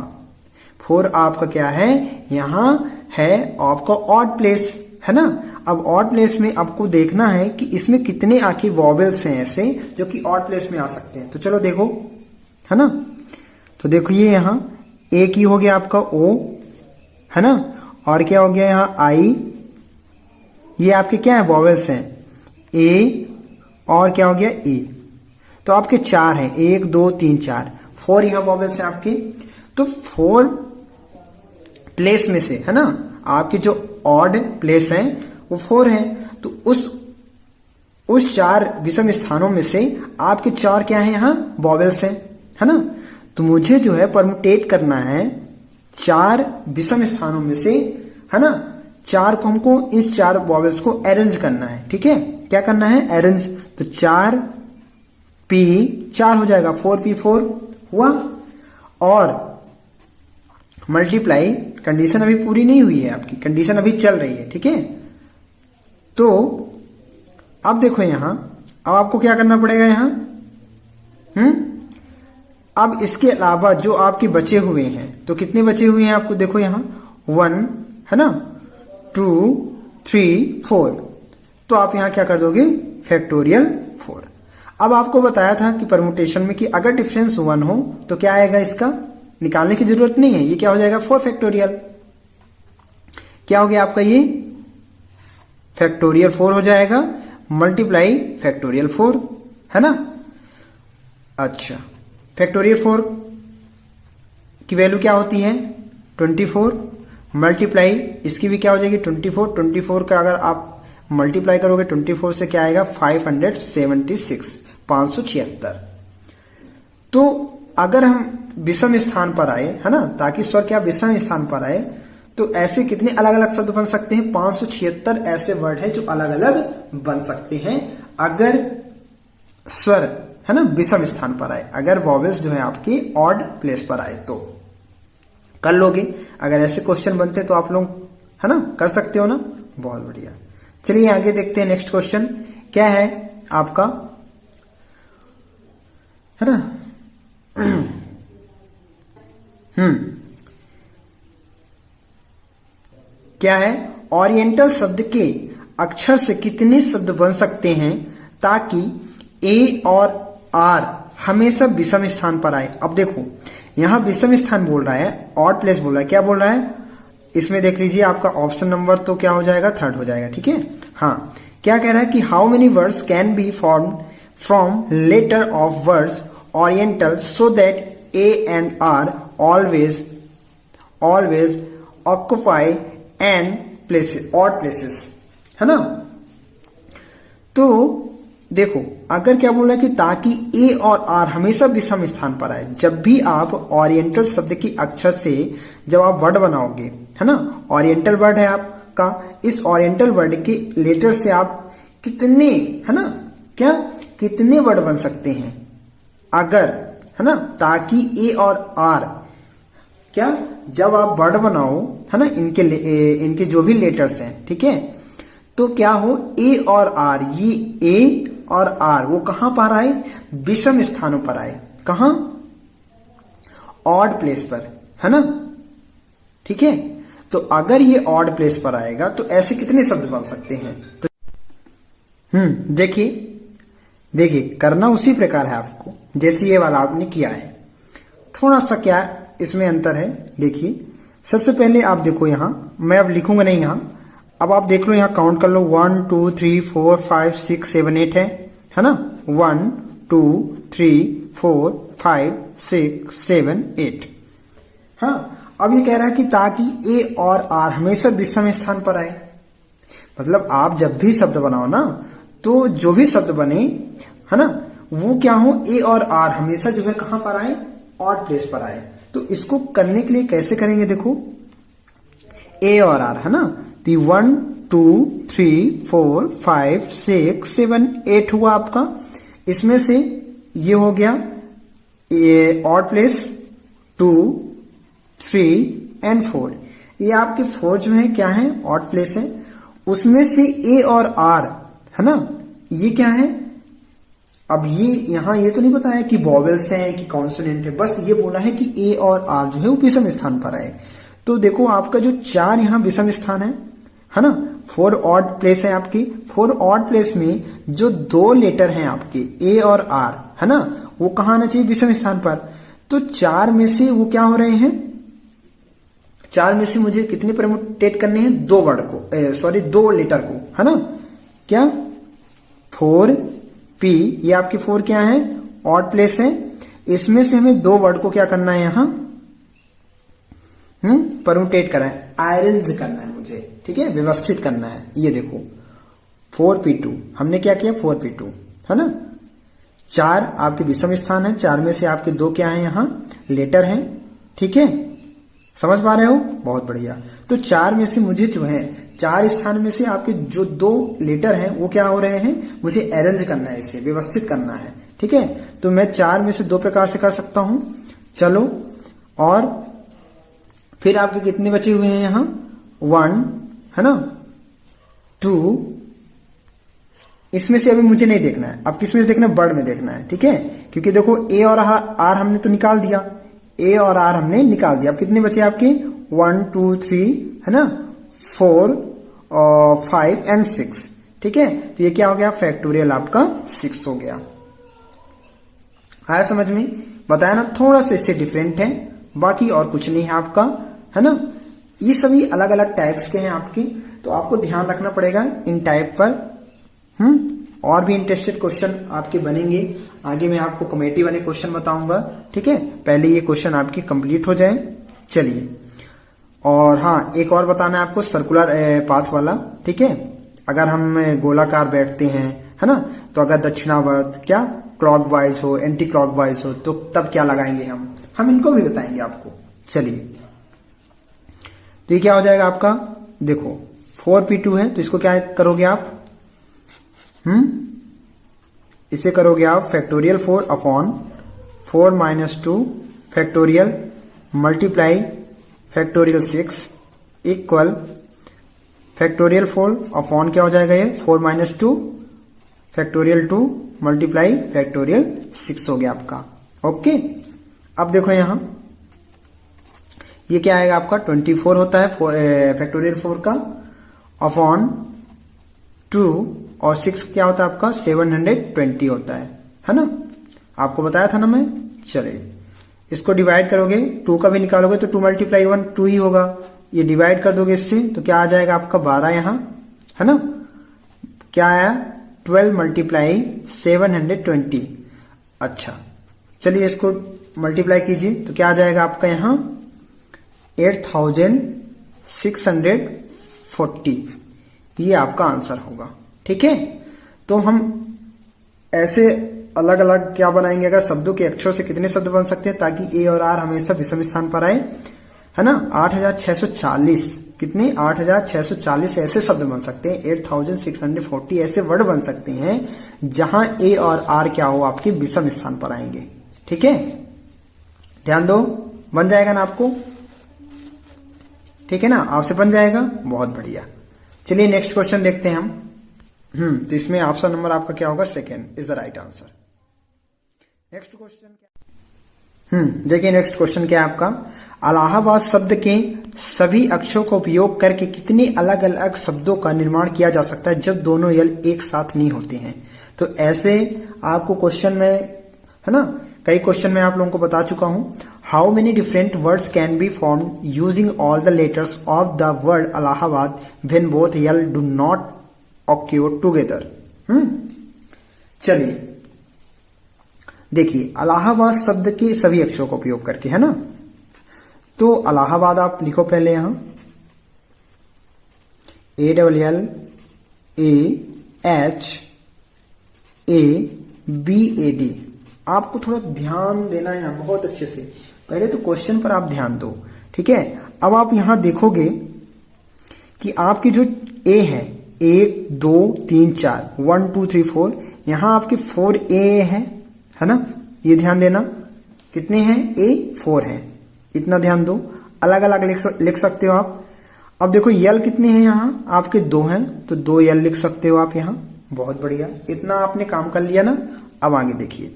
4 आपका क्या है, यहां है आपका ऑड प्लेस, है ना। अब ऑड प्लेस में आपको देखना है कि इसमें कितने आखिर वॉवेल्स हैं ऐसे जो कि ऑड प्लेस में आ सकते हैं। तो चलो देखो, है ना। तो देखो ये यहां एक ही हो गया आपका ओ, है ना, और क्या हो गया यहां आई, ये आपके क्या है वॉवेल्स हैं, ए, और क्या हो गया ई। तो आपके 4 हैं, 1 2 3 4, 4 यहां वॉवेल्स हैं आपके। तो 4 प्लेस में से, है ना, आपके जो ऑड प्लेस हैं वो 4 हैं। तो उस 4 विषम स्थानों में से आपके 4 क्या है, यहां वॉवेल्स हैं, है ना। तो मुझे जो है परमुटेट करना है 4 विषम स्थानों में से, है ना, 4 को हमको इस 4 वॉवेल्स को अरेंज करना है, ठीक है। क्या करना है, अरेंज। तो 4 पी 4 हो जाएगा, 4p4 हुआ, और मल्टीप्लाई, कंडीशन अभी पूरी नहीं हुई है आपकी, कंडीशन अभी चल रही है, ठीक है। तो अब देखो यहां, अब आपको क्या करना पड़ेगा यहां, अब इसके अलावा जो आपके बचे हुए हैं, तो कितने बचे हुए हैं आपको देखो यहां, 1 है ना, 2 3 4, तो आप यहां क्या कर दोगे, फैक्टोरियल 4। अब आपको बताया था कि परमुटेशन में कि अगर डिफरेंस 1 हो तो क्या आएगा, इसका निकालने की जरूरत नहीं है, ये क्या हो जाएगा 4 फैक्टोरियल, क्या हो गया आपका ये फैक्टोरियल 4 हो जाएगा, मल्टीप्लाई फैक्टोरियल 4, है ना। अच्छा, फैक्टोरियल 4 की वैल्यू क्या होती है 24, मल्टीप्लाई इसकी भी क्या हो जाएगी 24, 24 का अगर आप मल्टीप्लाई करोगे 24 से क्या आएगा 576, 576। तो अगर हम विषम स्थान पर आए, है ना, ताकि स्वर क्या विषम स्थान पर आए, तो ऐसे कितने अलग अलग शब्द बन सकते हैं, 576 ऐसे वर्ड हैं जो अलग अलग बन सकते हैं अगर स्वर, है ना, विषम स्थान पर आए, अगर वॉवेल्स जो है आपकी ऑड प्लेस पर आए तो कर लोगे। अगर ऐसे क्वेश्चन बनते तो आप लोग, है ना, कर सकते हो ना, बहुत बढ़िया। चलिए आगे देखते हैं, नेक्स्ट क्वेश्चन क्या है आपका, है ना, क्या है, ओरिएंटल शब्द के अक्षर से कितने शब्द बन सकते हैं ताकि ए और आर हमेशा विषम स्थान पर आए। अब देखो यहां विषम स्थान बोल रहा है, ऑड प्लेस बोल रहा है, क्या बोल रहा है, इसमें देख लीजिए आपका ऑप्शन नंबर तो क्या हो जाएगा, 3rd हो जाएगा, ठीक है। हाँ, क्या कह रहा है कि how many words can be form from letter of words oriental so that a and are always occupy and places, odd places, है ना। तो देखो अगर क्या बोल रहा है कि ताकि ए और आर हमेशा विषम स्थान पर आए, जब भी आप ओरिएंटल शब्द की अक्षर से जब आप वर्ड बनाओगे, है ना, ओरिएंटल वर्ड है आपका, इस ओरिएंटल वर्ड के लेटर से आप कितने, है ना, क्या कितने वर्ड बन सकते हैं अगर, है ना, ताकि ए और आर क्या जब आप वर्ड बनाओ, है ना, इनके जो भी लेटर्स हैं, ठीक है, तो क्या हो ए और आर, ये ए और आर वो कहां पर आए, विषम स्थानों पर आए, कहां, ऑड प्लेस पर, है ना, ठीक है। तो अगर ये ऑड प्लेस पर आएगा तो ऐसे कितने शब्द बन सकते हैं, तो देखिए करना उसी प्रकार है आपको जैसे ये वाला आपने किया है, थोड़ा सा क्या इसमें अंतर है। देखिए सबसे पहले आप देखो यहां, मैं अब लिखूंगा नहीं यहां, अब आप देख लो यहां काउंट कर लो, 1 2 3 4 5 6 7 8 है ना, 1 2 3 4 5 6 7 8। हाँ, अब ये कह रहा है कि ताकि ए और आर हमेशा विषम स्थान पर आए, मतलब आप जब भी शब्द बनाओ ना, तो जो भी शब्द बने, है ना, वो क्या हो, ए और आर हमेशा जो है कहां पर आए, ऑड प्लेस पर आए। तो इसको करने के लिए कैसे करेंगे, देखो ए और आर, है ना, तो 1 2 3 4 5 6 7 8 हुआ आपका, इसमें से ये हो गया ऑड प्लेस 2 3 एंड 4, ये आपके 4 जो है क्या है, ऑड प्लेस है, उसमें से ए और आर, है ना, ये क्या है, अब ये यहां ये तो नहीं बताया कि वॉवेल्स हैं कि कॉन्सोनेंट है, बस ये बोला है कि ए और आर जो है वो विषम स्थान पर आए। तो देखो आपका जो 4 यहां विषम स्थान है ना, 4 ऑड प्लेस है आपकी, 4 ऑड प्लेस में जो 2 लेटर हैं आपके ए और आर, है ना, वो कहां आना चाहिए, विषम स्थान पर। तो 4 में से वो क्या हो रहे हैं, 4 में से मुझे कितने परम्यूटेट करने हैं, 2 वर्ड को, 2 लेटर को, है ना, क्या 4 P, ये आपके 4 क्या है, ऑड प्लेस है, इसमें से हमें 2 वर्ड को क्या करना है यहां, परम्यूटेट करना है, अरेंज करना है मुझे, ठीक है, व्यवस्थित करना है। ये देखो 4p2 हमने क्या किया, 4p2, है ना, 4 आपके विषम स्थान है, 4 में से आपके 2 क्या है यहां, लेटर हैं, ठीक है, समझ पा रहे हो? बहुत बढ़िया। तो 4 में से मुझे जो है 4 स्थान में से आपके जो 2 लेटर हैं वो क्या हो रहे हैं, मुझे अरेंज करना है, इसे व्यवस्थित करना है। ठीक है, तो मैं 4 में से 2 प्रकार से कर सकता हूं। चलो, और फिर आपके कितने बचे हुए हैं यहाँ, 1 है ना, 2, इसमें से अभी मुझे नहीं देखना है, अब किस में देखना है, वर्ड में देखना है। ठीक है, क्योंकि देखो ए और आर हमने तो निकाल दिया, ए और आर हमने निकाल दिया। अब कितने बचे आपके, 1 2 3 है ना, 4 और 5 एंड 6। ठीक है, तो ये क्या हो गया, फैक्टोरियल आपका 6 हो गया। आया समझ में? बताया ना, थोड़ा सा इससे डिफरेंट है, बाकी और कुछ नहीं है आपका, है ना। ये सभी अलग अलग टाइप्स के हैं आपके, तो आपको ध्यान रखना पड़ेगा इन टाइप पर। और भी इंटरेस्टेड क्वेश्चन आपके बनेंगे आगे, मैं आपको कमेटी वाले क्वेश्चन बताऊंगा। ठीक है, पहले ये क्वेश्चन आपके कंप्लीट हो जाए। चलिए, और हाँ, एक और बताना है आपको, सर्कुलर पाथ वाला। ठीक है, अगर हम गोलाकार बैठते हैं, है ना, तो अगर दक्षिणावर्त क्या क्लॉकवाइज हो, एंटी क्लॉकवाइज हो, तो तब क्या लगाएंगे हम इनको भी बताएंगे आपको। चलिए, तो ये क्या हो जाएगा आपका, देखो 4p2 है, तो इसको क्या करोगे आप, इसे करोगे आप factorial 4 upon 4 minus 2 factorial multiply factorial 6 equal factorial 4 upon क्या हो जाएगा ये 4 माइनस 2 फैक्टोरियल 2 मल्टीप्लाई फैक्टोरियल 6 हो गया आपका। ओके, अब देखो यहां ये क्या आएगा आपका, 24 होता है फैक्टोरियल 4 का, अपॉन 2 और 6 क्या होता है आपका, 720 होता है ना, आपको बताया था ना मैं। चलिए, इसको डिवाइड करोगे, 2 का भी निकालोगे तो 2 मल्टीप्लाई 1 2 ही होगा, ये डिवाइड कर दोगे इससे तो क्या आ जाएगा आपका 12 यहां, है ना, क्या आया 12 मल्टीप्लाई 720। अच्छा, चलिए इसको मल्टीप्लाई कीजिए तो क्या आ जाएगा आपका यहां 8640, ये आपका आंसर होगा। ठीक है, तो हम ऐसे अलग अलग क्या बनाएंगे, अगर शब्दों के अक्षरों से कितने शब्द बन सकते हैं ताकि ए और आर हमेशा विषम स्थान पर आए, है ना, 8640, कितने 8640 ऐसे शब्द बन सकते हैं, 8640 ऐसे वर्ड बन सकते हैं जहां ए और आर क्या हो, आपके विषम स्थान पर आएंगे। ठीक है, ध्यान दो, बन जाएगा ना आपको, ठीक है ना, आपसे बन जाएगा, बहुत बढ़िया। चलिए नेक्स्ट क्वेश्चन देखते हैं हम। तो इसमें ऑप्शन नंबर आपका क्या होगा, second is the right answer. Next question क्या, देखिए नेक्स्ट क्वेश्चन क्या है आपका, इलाहाबाद शब्द के सभी अक्षरों का उपयोग करके कितने अलग अलग शब्दों का निर्माण किया जा सकता है जब दोनों यल एक साथ नहीं होते हैं। तो ऐसे आपको क्वेश्चन में, है ना, कई क्वेश्चन में आप लोगों को बता चुका हूं। How many different words can be form using all the letters of the word Allahabad when both L do not occur together. चलिए देखिए, इलाहाबाद शब्द के सभी अक्षरों का उपयोग करके, है ना, तो इलाहाबाद आप लिखो पहले यहां ALLAHABAD। आपको थोड़ा ध्यान देना है यहां बहुत अच्छे से, पहले तो क्वेश्चन पर आप ध्यान दो। ठीक है, अब आप यहां देखोगे कि आपकी जो ए है 1 2 3 4 1 2 3 4, यहां आपके 4 ए है ना, ये ध्यान देना, कितने हैं ए 4 है, इतना ध्यान दो। अलग अलग लिख सकते हो आप। अब देखो यल कितने हैं यहां आपके 2 हैं, तो 2 यल लिख सकते हो आप यहां, बहुत बढ़िया, इतना आपने काम कर लिया ना। अब आगे देखिए,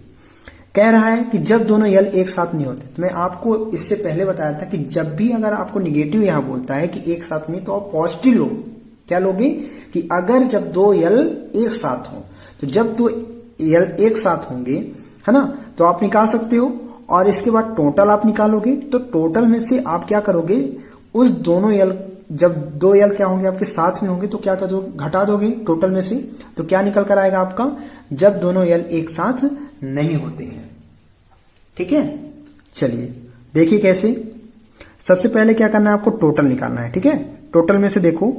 कह रहा है कि जब दोनों यल एक साथ नहीं होते, तो मैं आपको इससे पहले बताया था कि जब भी अगर आपको निगेटिव यहां बोलता है कि एक साथ नहीं, तो आप पॉजिटिव लो, क्या लोगे कि अगर जब 2 यल एक साथ हो, तो जब 2 यल एक साथ होंगे, है ना, तो आप निकाल सकते हो। और इसके बाद टोटल आप निकालोगे, तो टोटल में से आप क्या करोगे, उस दोनों यल, जब 2 यल क्या होंगे आपके साथ में होंगे, तो क्या करोगे, घटा दोगे टोटल में से, तो क्या निकल कर आएगा आपका, जब दोनों यल एक साथ नहीं होते हैं। ठीक है, चलिए देखिए कैसे। सबसे पहले क्या करना है, आपको टोटल निकालना है। ठीक है, टोटल में से देखो,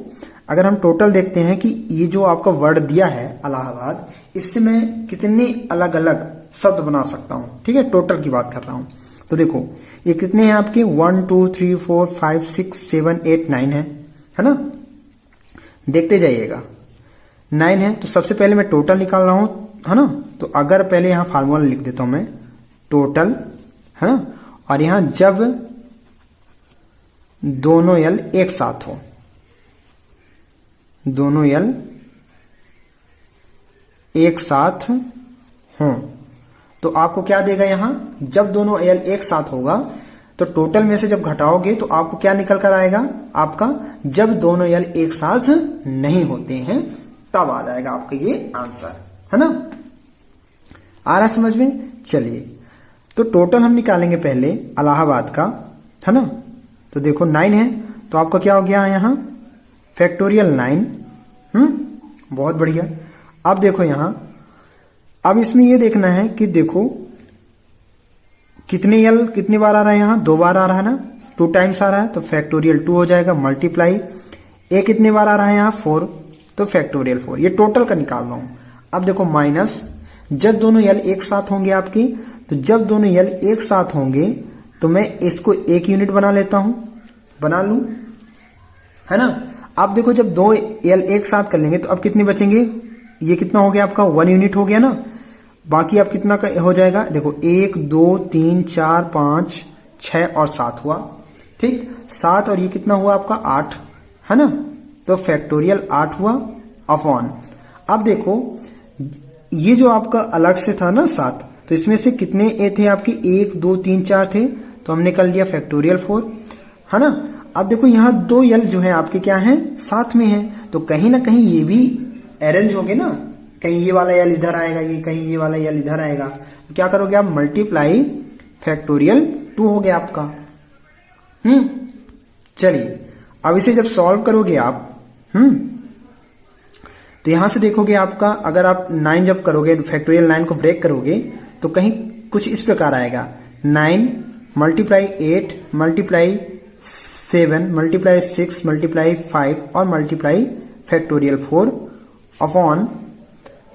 अगर हम टोटल देखते हैं कि ये जो आपका वर्ड दिया है इलाहाबाद, इससे मैं कितने अलग अलग शब्द बना सकता हूं। ठीक है, टोटल की बात कर रहा हूं। तो देखो ये कितने हैं आपके 1 2 3 4 5 6 7 8 9 है ना। देखते जाइएगा 9 है। तो सबसे पहले मैं टोटल निकाल रहा हूं, है ना। तो अगर पहले यहां फार्मूला लिख देता हूं मैं, टोटल, है ना, और यहां जब दोनों यल एक साथ हो, दोनों यल एक साथ हो, तो आपको क्या देगा यहां, जब दोनों यल एक साथ होगा तो टोटल में से जब घटाओगे तो आपको क्या निकल कर आएगा आपका, जब दोनों यल एक साथ नहीं होते हैं तब आ जाएगा आपका ये आंसर, है ना। आ रहा समझ में। चलिए तो टोटल हम निकालेंगे पहले इलाहाबाद का, है ना। तो देखो 9 है तो आपका क्या हो गया यहां फैक्टोरियल 9। बहुत बढ़िया। अब देखो यहां, अब इसमें ये देखना है कि देखो कितने यल कितनी बार आ रहा है, यहां 2 बार आ रहा है ना, 2 टाइम्स आ रहा है तो फैक्टोरियल 2 हो जाएगा, मल्टीप्लाई ए कितनी बार आ रहा है यहां 4 तो फैक्टोरियल 4। ये टोटल का निकाल रहा हूं। अब देखो माइनस, जब दोनों यल एक साथ होंगे आपकी, तो जब दोनों यल एक साथ होंगे तो मैं इसको एक यूनिट बना लेता हूं, बना लूं, है ना। अब देखो जब 2 यल एक साथ कर लेंगे तो अब कितने बचेंगे, ये कितना हो गया आपका 1 यूनिट हो गया ना। बाकी अब कितना हो जाएगा, देखो 1 2 3 4 5 6 और 7 हुआ, ठीक। 7 और ये कितना हुआ आपका 8, है ना। तो फैक्टोरियल 8 हुआ अपॉन, अब देखो ये जो आपका अलग से था ना 7, तो इसमें से कितने ए थे आपकी, 1 2 3 4 थे, तो हमने कर लिया फैक्टोरियल 4, है ना। अब देखो यहाँ 2 यल जो है आपके क्या है साथ में है, तो कहीं ना कहीं ये भी अरेंज होंगे ना, कहीं ये वाला यल इधर आएगा, ये कहीं ये वाला यल इधर आएगा, तो क्या करोगे आप मल्टीप्लाई फैक्टोरियल 2 हो गया आपका। चलिए अब इसे जब सॉल्व करोगे आप, तो यहां से देखोगे आपका, अगर आप 9 जब करोगे फैक्टोरियल 9 को ब्रेक करोगे तो कहीं कुछ इस प्रकार आएगा, 9 मल्टीप्लाई 8 मल्टीप्लाई 7 मल्टीप्लाई 6 मल्टीप्लाई 5 और मल्टीप्लाई फैक्टोरियल 4 अपॉन,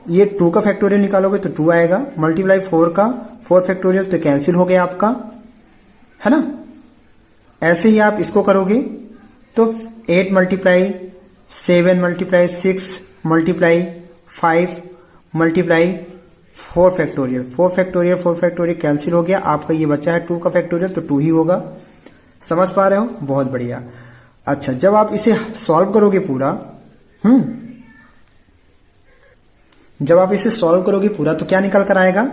ये 2 का फैक्टोरियल निकालोगे तो 2 आएगा, मल्टीप्लाई 4 का 4 फैक्टोरियल तो कैंसिल हो गया आपका, है ना। ऐसे ही आप इसको करोगे तो 8 multiply 7 multiply 6 multiply 5 multiply 4 factorial 4 factorial 4 factorial cancel हो गया, आपका ये बचा है 2 का फैक्टोरियल तो 2 ही होगा। समझ पा रहे हो, बहुत बढ़िया। अच्छा जब आप इसे सॉल्व करोगे पूरा, जब आप इसे सॉल्व करोगे पूरा तो क्या निकल कर आएगा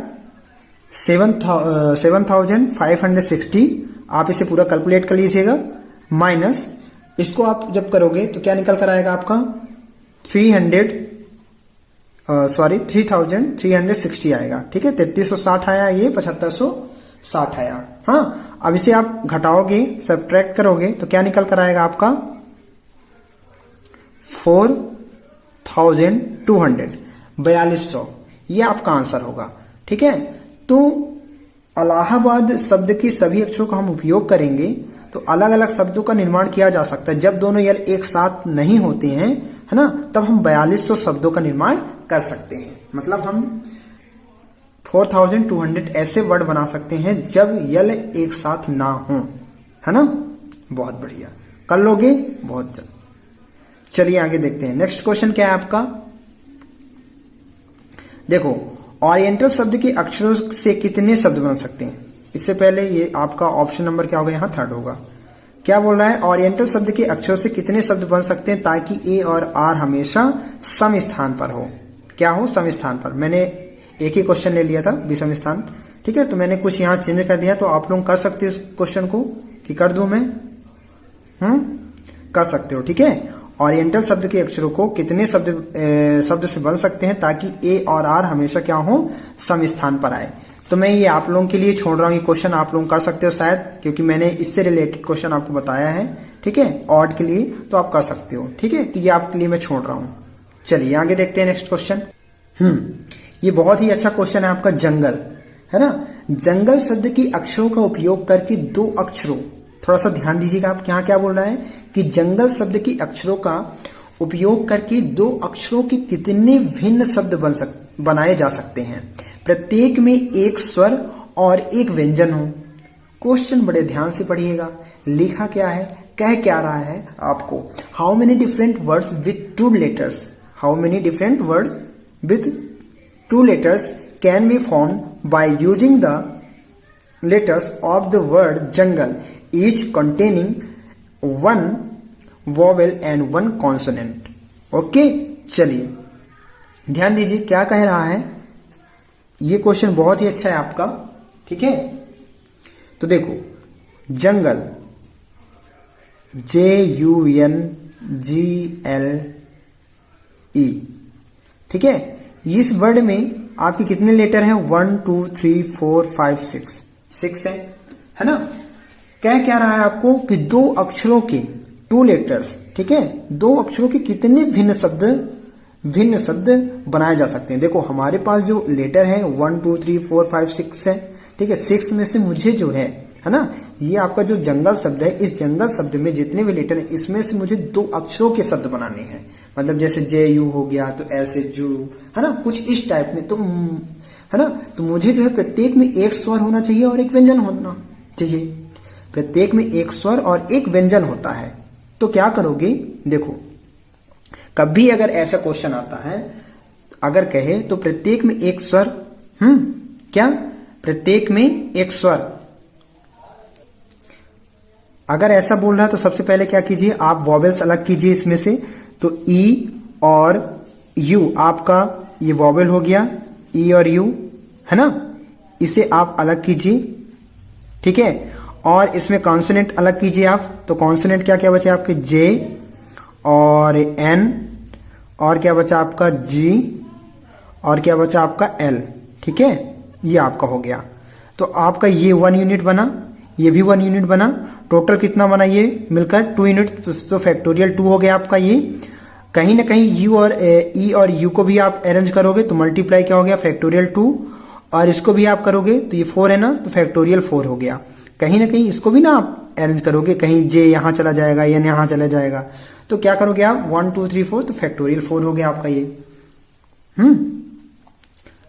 7560। आप इसे पूरा कैलकुलेट कर लीजिएगा, माइनस इसको आप जब करोगे तो क्या निकल कर आएगा आपका 3360 आएगा, ठीक है। 3360 आया, ये 7560 आया। हाँ अब इसे आप घटाओगे सब्ट्रैक्ट करोगे तो क्या निकल कर आएगा आपका 4200, 4200, ये आपका आंसर होगा, ठीक है। तो इलाहाबाद शब्द के सभी अक्षरों का हम उपयोग करेंगे तो अलग अलग शब्दों का निर्माण किया जा सकता है। जब दोनों यल एक साथ नहीं होते हैं, है ना, तब हम 4200 शब्दों का निर्माण कर सकते हैं। मतलब हम 4200 ऐसे वर्ड बना सकते हैं जब यल एक साथ ना हो, है ना। बहुत बढ़िया, कर लोगे, बहुत। चलिए आगे देखते हैं। नेक्स्ट क्वेश्चन क्या है आपका, देखो ओरिएंटल शब्द के अक्षरों से कितने शब्द बन सकते हैं। इससे पहले ये आपका ऑप्शन नंबर क्या होगा, यहां 3rd होगा। क्या बोल रहा है, ओरिएंटल शब्द के अक्षरों से कितने शब्द बन सकते हैं ताकि ए और आर हमेशा सम स्थान पर हो। क्या हो, सम स्थान पर। मैंने एक ही क्वेश्चन ले लिया था विषम स्थान, ठीक है, तो मैंने कुछ यहां चेंज कर दिया, तो आप लोग कर सकते हो इस क्वेश्चन को, कि कर दूं मैं, कर सकते हो, ठीक है। ओरिएंटल शब्द के अक्षरों को कितने शब्द से बन सकते हैं ताकि ए और आर हमेशा क्या हो, सम स्थान पर आए। तो मैं ये आप लोगों के लिए छोड़ रहा हूं, ये क्वेश्चन आप लोग कर सकते हो शायद, क्योंकि मैंने इससे रिलेटेड क्वेश्चन आपको बताया है, ठीक है, ऑड के लिए, तो आप कर सकते हो, ठीक है। तो ये आपके लिए मैं छोड़ रहा हूं। चलिए आगे देखते हैं नेक्स्ट क्वेश्चन। ये बहुत ही अच्छा क्वेश्चन है आपका, जंगल, है ना। जंगल शब्द के अक्षरों का उपयोग करके 2 अक्षरों, थोड़ा सा ध्यान दीजिएगा आप, यहाँ क्या बोल रहा है कि जंगल शब्द के अक्षरों का उपयोग करके 2 अक्षरों के कितने भिन्न शब्द बनाए जा सकते हैं। प्रत्येक में एक स्वर और एक व्यंजन हो क्वेश्चन बड़े ध्यान से पढ़िएगा। लिखा क्या है, कह क्या रहा है आपको, how many different words with two letters, how many different words with two letters can be form by using the letters of the word jungle, each containing one vowel and one consonant. Okay, चलिए ध्यान दीजिए क्या कह रहा है। ये क्वेश्चन बहुत ही अच्छा है आपका, ठीक है। तो देखो, जंगल, JUNGLE, ठीक है। इस वर्ड में आपके कितने लेटर हैं, 1 2 3 4 5 6 है ना। क्या रहा है आपको कि दो अक्षरों के, 2 लेटर्स, ठीक है, 2 अक्षरों के कितने भिन्न शब्द बनाए जा सकते हैं। देखो हमारे पास जो लेटर है 1 2 3 4 5 6 है, ठीक है। 6 में से मुझे जो है ना, ये आपका जो जंगल शब्द है, इस जंगल शब्द में जितने भी लेटर है, इसमें से मुझे 2 अक्षरों के शब्द बनाने हैं। मतलब जैसे JU हो गया तो ऐसे जू, है ना, कुछ इस टाइप में, तो है ना। तो मुझे जो है प्रत्येक में एक स्वर होना चाहिए और एक व्यंजन होना चाहिए। प्रत्येक में एक स्वर और एक व्यंजन होता है। तो क्या करोगे, देखो कभी अगर ऐसा क्वेश्चन आता है, अगर कहे तो प्रत्येक में एक स्वर, क्या, प्रत्येक में एक स्वर, अगर ऐसा बोल रहा है तो सबसे पहले क्या कीजिए, आप वॉवेल्स अलग कीजिए इसमें से। तो E और U, आपका ये वॉवेल हो गया, E और U, है ना, इसे आप अलग कीजिए, ठीक है। और इसमें कॉन्सोनेंट अलग कीजिए आप। तो कॉन्सोनेंट क्या क्या बचे आपके, J और N, और क्या बचा आपका G, और क्या बचा आपका L, ठीक है। ये आपका हो गया। तो आपका ये 1 यूनिट बना, ये भी 1 यूनिट बना, टोटल कितना बना ये मिलकर 2 यूनिट। तो फैक्टोरियल 2 हो गया आपका ये। कहीं ना कहीं U और E और U को भी आप अरेंज करोगे तो मल्टीप्लाई क्या हो गया, फैक्टोरियल 2, और इसको भी आप करोगे तो ये 4 है ना, तो फैक्टोरियल 4 हो गया। कहीं ना कहीं इसको भी ना आप अरेंज करोगे, कहीं J यहां चला जाएगा, N यहां चला जाएगा, तो क्या करोगे आप 1 2 3 4, तो फैक्टोरियल 4 हो गया आपका ये।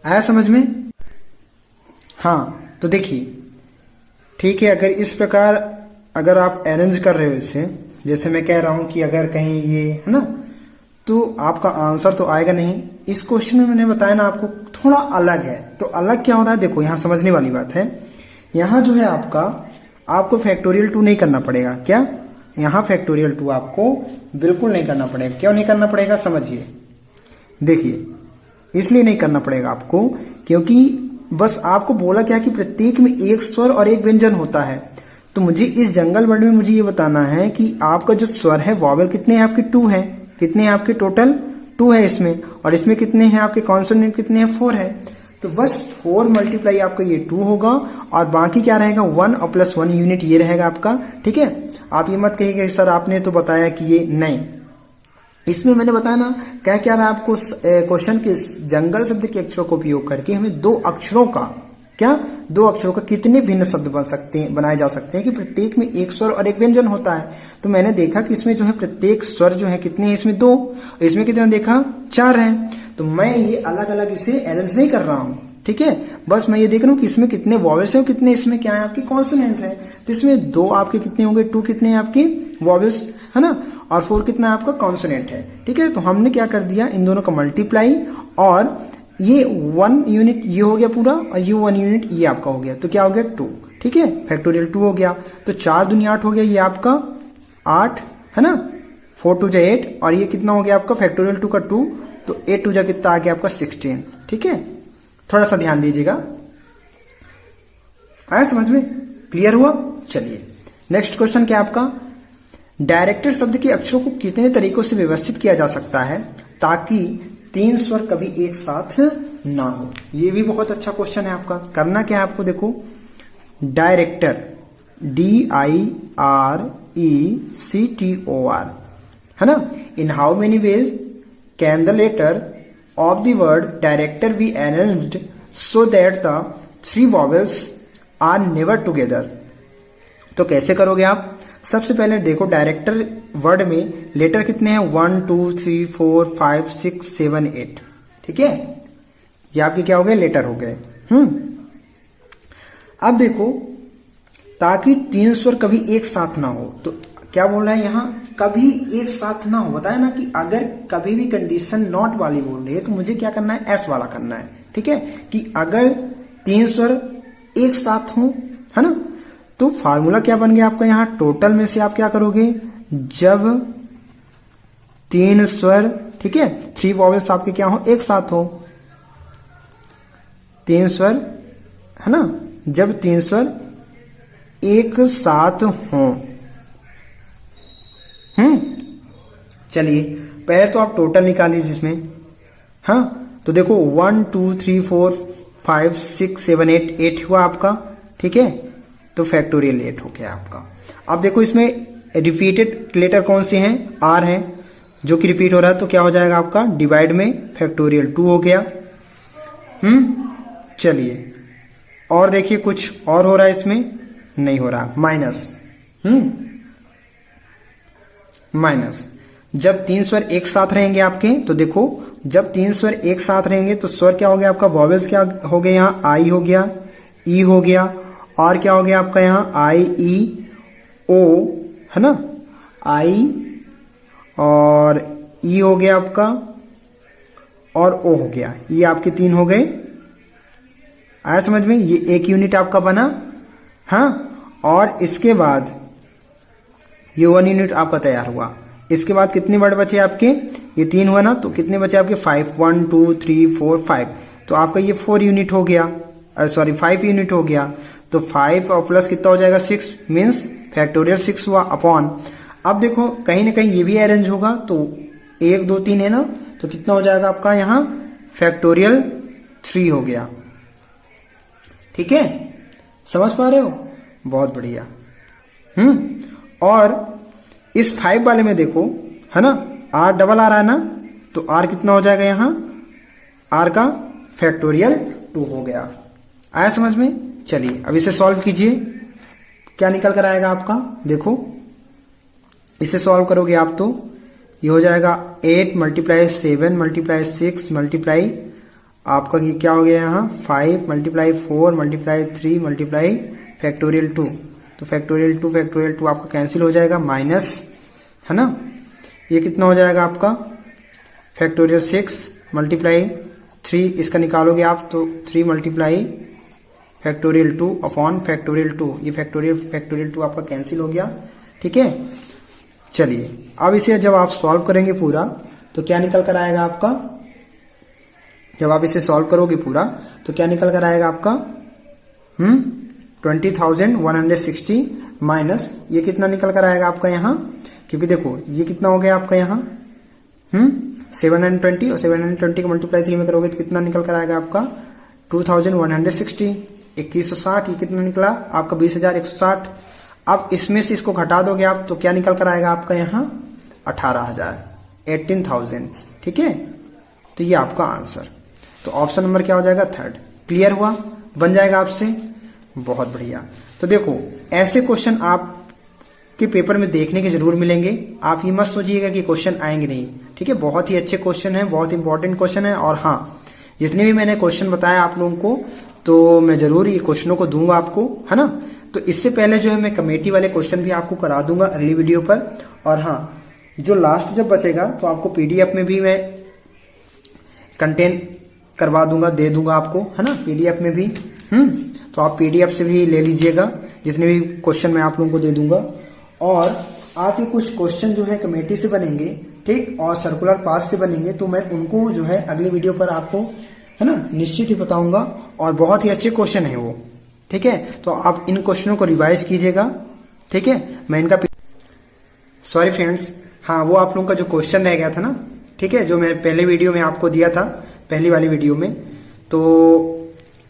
आया समझ में। हाँ, तो देखिए, ठीक है, अगर इस प्रकार अगर आप अरेंज कर रहे हो इसे, जैसे मैं कह रहा हूं कि अगर कहीं ये है ना, तो आपका आंसर तो आएगा नहीं। इस क्वेश्चन में मैंने बताया ना आपको थोड़ा अलग है। तो अलग क्या हो रहा है, देखो यहां समझने वाली बात है। यहां जो है आपको फैक्टोरियल 2 नहीं करना पड़ेगा। क्या, यहां फैक्टोरियल 2 आपको बिल्कुल नहीं करना पड़ेगा। क्यों नहीं करना पड़ेगा, समझिए। देखिए, इसलिए नहीं करना पड़ेगा आपको क्योंकि बस आपको बोला क्या कि प्रत्येक में एक स्वर और एक व्यंजन होता है। तो मुझे इस जंगल वर्ड में मुझे ये बताना है कि आपका जो स्वर है, वॉवेल कितने हैं आपके, 2 है। कितने हैं आपके, टोटल 2 है इसमें। और इसमें कितने हैं आपके कॉन्सोनेंट, कितने हैं, 4 है। तो बस 4 मल्टीप्लाई आपका ये 2 होगा, और बाकी क्या रहेगा, 1 और प्लस 1 यूनिट ये रहेगा आपका, ठीक है। आप ये मत कहिएगा सर आपने तो बताया कि ये नहीं, इसमें मैंने बताया ना क्या रहा आपको क्वेश्चन के जंगल शब्द के अक्षरों का उपयोग करके हमें 2 अक्षरों का, क्या, 2 अक्षरों का कितने भिन्न शब्द बनाए जा सकते हैं कि प्रत्येक में एक स्वर और एक व्यंजन होता है। तो मैंने देखा कि इसमें जो है प्रत्येक स्वर जो है कितने हैं, इसमें 2, इसमें कितने देखा, 4 हैं। तो मैं ये अलग अलग इसे अरेंज नहीं कर रहा हूं, ठीक है। बस मैं ये देख रहा हूं कि इसमें कितने वॉवेल्स हैं, कितने इसमें क्या है आपकी कॉन्सोनेंट है। तो इसमें 2 आपके कितने होंगे, 2 कितने हैं आपकी वॉवेल्स, है ना, और 4 कितना आपका कॉन्सोनेंट है, ठीक है। तो हमने क्या कर दिया, इन दोनों का मल्टीप्लाई, और ये 1 यूनिट ये हो गया पूरा, और ये 1 यूनिट ये आपका हो गया। तो क्या हो गया, 2, ठीक है, फैक्टोरियल 2 हो गया। तो 4 दूनी 8 हो गया, ये आपका 8 है ना, 4 2 जा 8, और ये कितना हो गया आपका फैक्टोरियल 2 का 2, तो 8 2 जा कितना आ गया आपका 16, ठीक है। थोड़ा सा ध्यान दीजिएगा, आया समझ में, क्लियर हुआ। चलिए नेक्स्ट क्वेश्चन क्या आपका, डायरेक्टेड शब्द के अक्षरों को कितने तरीकों से व्यवस्थित किया जा सकता है ताकि 3 स्वर कभी एक साथ ना हो। ये भी बहुत अच्छा क्वेश्चन है आपका। करना क्या है आपको, देखो डायरेक्टर, DIRECTOR, है ना। In how many ways can the letter of the word director be arranged so that the 3 vowels are never together। तो कैसे करोगे आप, सबसे पहले देखो डायरेक्टर वर्ड में लेटर कितने हैं, 1 2 3 4 5 6 7 8, ठीक है। ये आपके क्या हो गए, लेटर हो गए। अब देखो ताकि तीन स्वर कभी एक साथ ना हो। तो क्या बोल रहा है यहाँ, कभी एक साथ ना हो। बताया ना कि अगर कभी भी कंडीशन नॉट वाली बोल रही है तो मुझे क्या करना है, एस वाला करना है। ठीक है, कि अगर तीन स्वर एक साथ हो, है ना, तो फार्मूला क्या बन गया आपका यहाँ, टोटल में से आप क्या करोगे, जब तीन स्वर, ठीक है, थ्री वॉवेल्स आपके क्या हो, एक साथ हो, तीन स्वर, है ना, जब तीन स्वर एक साथ हो। चलिए पहले तो आप टोटल निकाल लीजिए इसमें। हाँ, तो देखो 1 2 3 4 5 6 7 8 हुआ आपका। ठीक है, तो फैक्टोरियल 8 हो गया आपका। अब देखो इसमें रिपीटेड लेटर कौन से हैं, आर है जो कि रिपीट हो रहा है, तो क्या हो जाएगा आपका, डिवाइड में फैक्टोरियल 2 हो गया। चलिए और देखिए कुछ और हो रहा है इसमें, नहीं हो रहा, माइनस। माइनस जब तीन स्वर एक साथ रहेंगे आपके, तो देखो जब तीन स्वर एक साथ रहेंगे तो स्वर क्या हो गया आपका, वॉवेल्स क्या हो गए, यहाँ आई हो गया, ई हो गया, और क्या हो गया आपका यहाँ आई ई ओ, है ना, आई और ई हो गया आपका, और ओ हो गया। ये आपके तीन हो गए, आया समझ में, ये एक यूनिट आपका बना। हाँ, और इसके बाद ये 1 यूनिट आपका तैयार हुआ। इसके बाद कितने वर्ड बचे आपके, ये 3 हुआ ना, तो कितने बचे आपके 5, 1 2 3 4 5, तो आपका ये 4 यूनिट हो गया, सॉरी 5 यूनिट हो गया। तो 5 और प्लस कितना हो जाएगा 6, मीन्स फैक्टोरियल 6 हुआ अपॉन। अब देखो कहीं ना कहीं ये भी अरेंज होगा, तो 1 2 3 है ना, तो कितना हो जाएगा आपका यहाँ फैक्टोरियल 3 हो गया। ठीक है, समझ पा रहे हो, बहुत बढ़िया। और इस 5 वाले में देखो, है ना, आर डबल आ रहा है ना, तो आर कितना हो जाएगा यहाँ, आर का फैक्टोरियल 2 हो गया। आया समझ में। चलिए अब इसे सॉल्व कीजिए, क्या निकल कर आएगा आपका, देखो इसे सॉल्व करोगे आप तो ये हो जाएगा 8 मल्टीप्लाई 7 मल्टीप्लाई 6 मल्टीप्लाई आपका ये क्या हो गया यहाँ 5 मल्टीप्लाई 4 मल्टीप्लाई 3 मल्टीप्लाई फैक्टोरियल 2, तो फैक्टोरियल 2 आपका कैंसिल हो जाएगा, माइनस, है ना, ये कितना हो जाएगा आपका फैक्टोरियल 6 मल्टीप्लाई 3, इसका निकालोगे आप तो 3 मल्टीप्लाई फैक्टोरियल 2 अपॉन फैक्टोरियल 2, ये फैक्टोरियल 2 आपका कैंसिल हो गया। ठीक है, चलिए अब इसे जब आप सॉल्व करेंगे पूरा तो क्या निकल कर आएगा आपका, जब आप इसे सॉल्व करोगे पूरा तो क्या निकल कर आएगा आपका 20,160 माइनस ये कितना निकल कर आएगा आपका यहाँ, क्योंकि देखो ये कितना हो गया आपका यहाँ 720 और 720 को मल्टीप्लाई 3 में करोगे तो कितना निकल कर आएगा आपका 2160, 2160, ये कितना निकला आपका 20,160। अब इसमें से इसको घटा दोगे आप तो क्या निकल कर आएगा आपका यहाँ 18,000। ठीक है, तो ये आपका आंसर, तो ऑप्शन नंबर क्या हो जाएगा 3rd। क्लियर हुआ, बन जाएगा आपसे, बहुत बढ़िया। तो देखो ऐसे क्वेश्चन आपके पेपर में देखने के जरूर मिलेंगे, आप ये मत सोचिएगा कि क्वेश्चन आएंगे नहीं। ठीक है, बहुत ही अच्छे क्वेश्चन है, बहुत इंपॉर्टेंट क्वेश्चन है। और हाँ, जितने भी मैंने क्वेश्चन बताया आप लोगों को तो मैं जरूर ये क्वेश्चनों को दूंगा आपको, है ना। तो इससे पहले जो है मैं कमेटी वाले क्वेश्चन भी आपको करा दूंगा अगली वीडियो पर। और हाँ, जो लास्ट जब बचेगा तो आपको पीडीएफ में भी मैं कंटेंट करवा दूंगा, दे दूंगा आपको, है ना, पीडीएफ में भी। तो आप पीडीएफ से भी ले लीजिएगा, जितने भी क्वेश्चन मैं आप लोगों को दे दूंगा। और आपके कुछ क्वेश्चन जो है कमेटी से बनेंगे, ठीक, और सर्कुलर पास से बनेंगे, तो मैं उनको जो है अगली वीडियो पर आपको, है ना, निश्चित ही बताऊंगा। और बहुत ही अच्छे क्वेश्चन है वो। ठीक है, तो आप इन क्वेश्चनों को रिवाइज कीजिएगा। ठीक है, मैं इनका सॉरी फ्रेंड्स, हाँ वो आप लोगों का जो क्वेश्चन रह गया था ना, ठीक है, जो मैं पहले वीडियो में आपको दिया था, पहली वाली वीडियो में, तो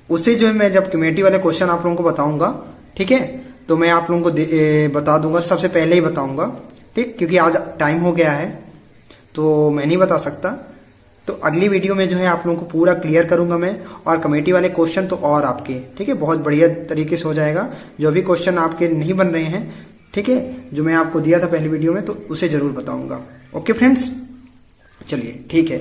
उससे जो है मैं जब कमेटी वाले क्वेश्चन आप लोगों को बताऊंगा, ठीक है, तो मैं आप लोगों को बता दूंगा, सबसे पहले ही बताऊंगा। ठीक, क्योंकि आज टाइम हो गया है तो मैं नहीं बता सकता। तो अगली वीडियो में जो है आप लोगों को पूरा क्लियर करूंगा मैं, और कमेटी वाले क्वेश्चन तो और आपके, ठीक है, बहुत बढ़िया तरीके से हो जाएगा। जो भी क्वेश्चन आपके नहीं बन रहे हैं, ठीक है, जो मैं आपको दिया था पहली वीडियो में, तो उसे जरूर बताऊंगा। ओके फ्रेंड्स, चलिए ठीक है।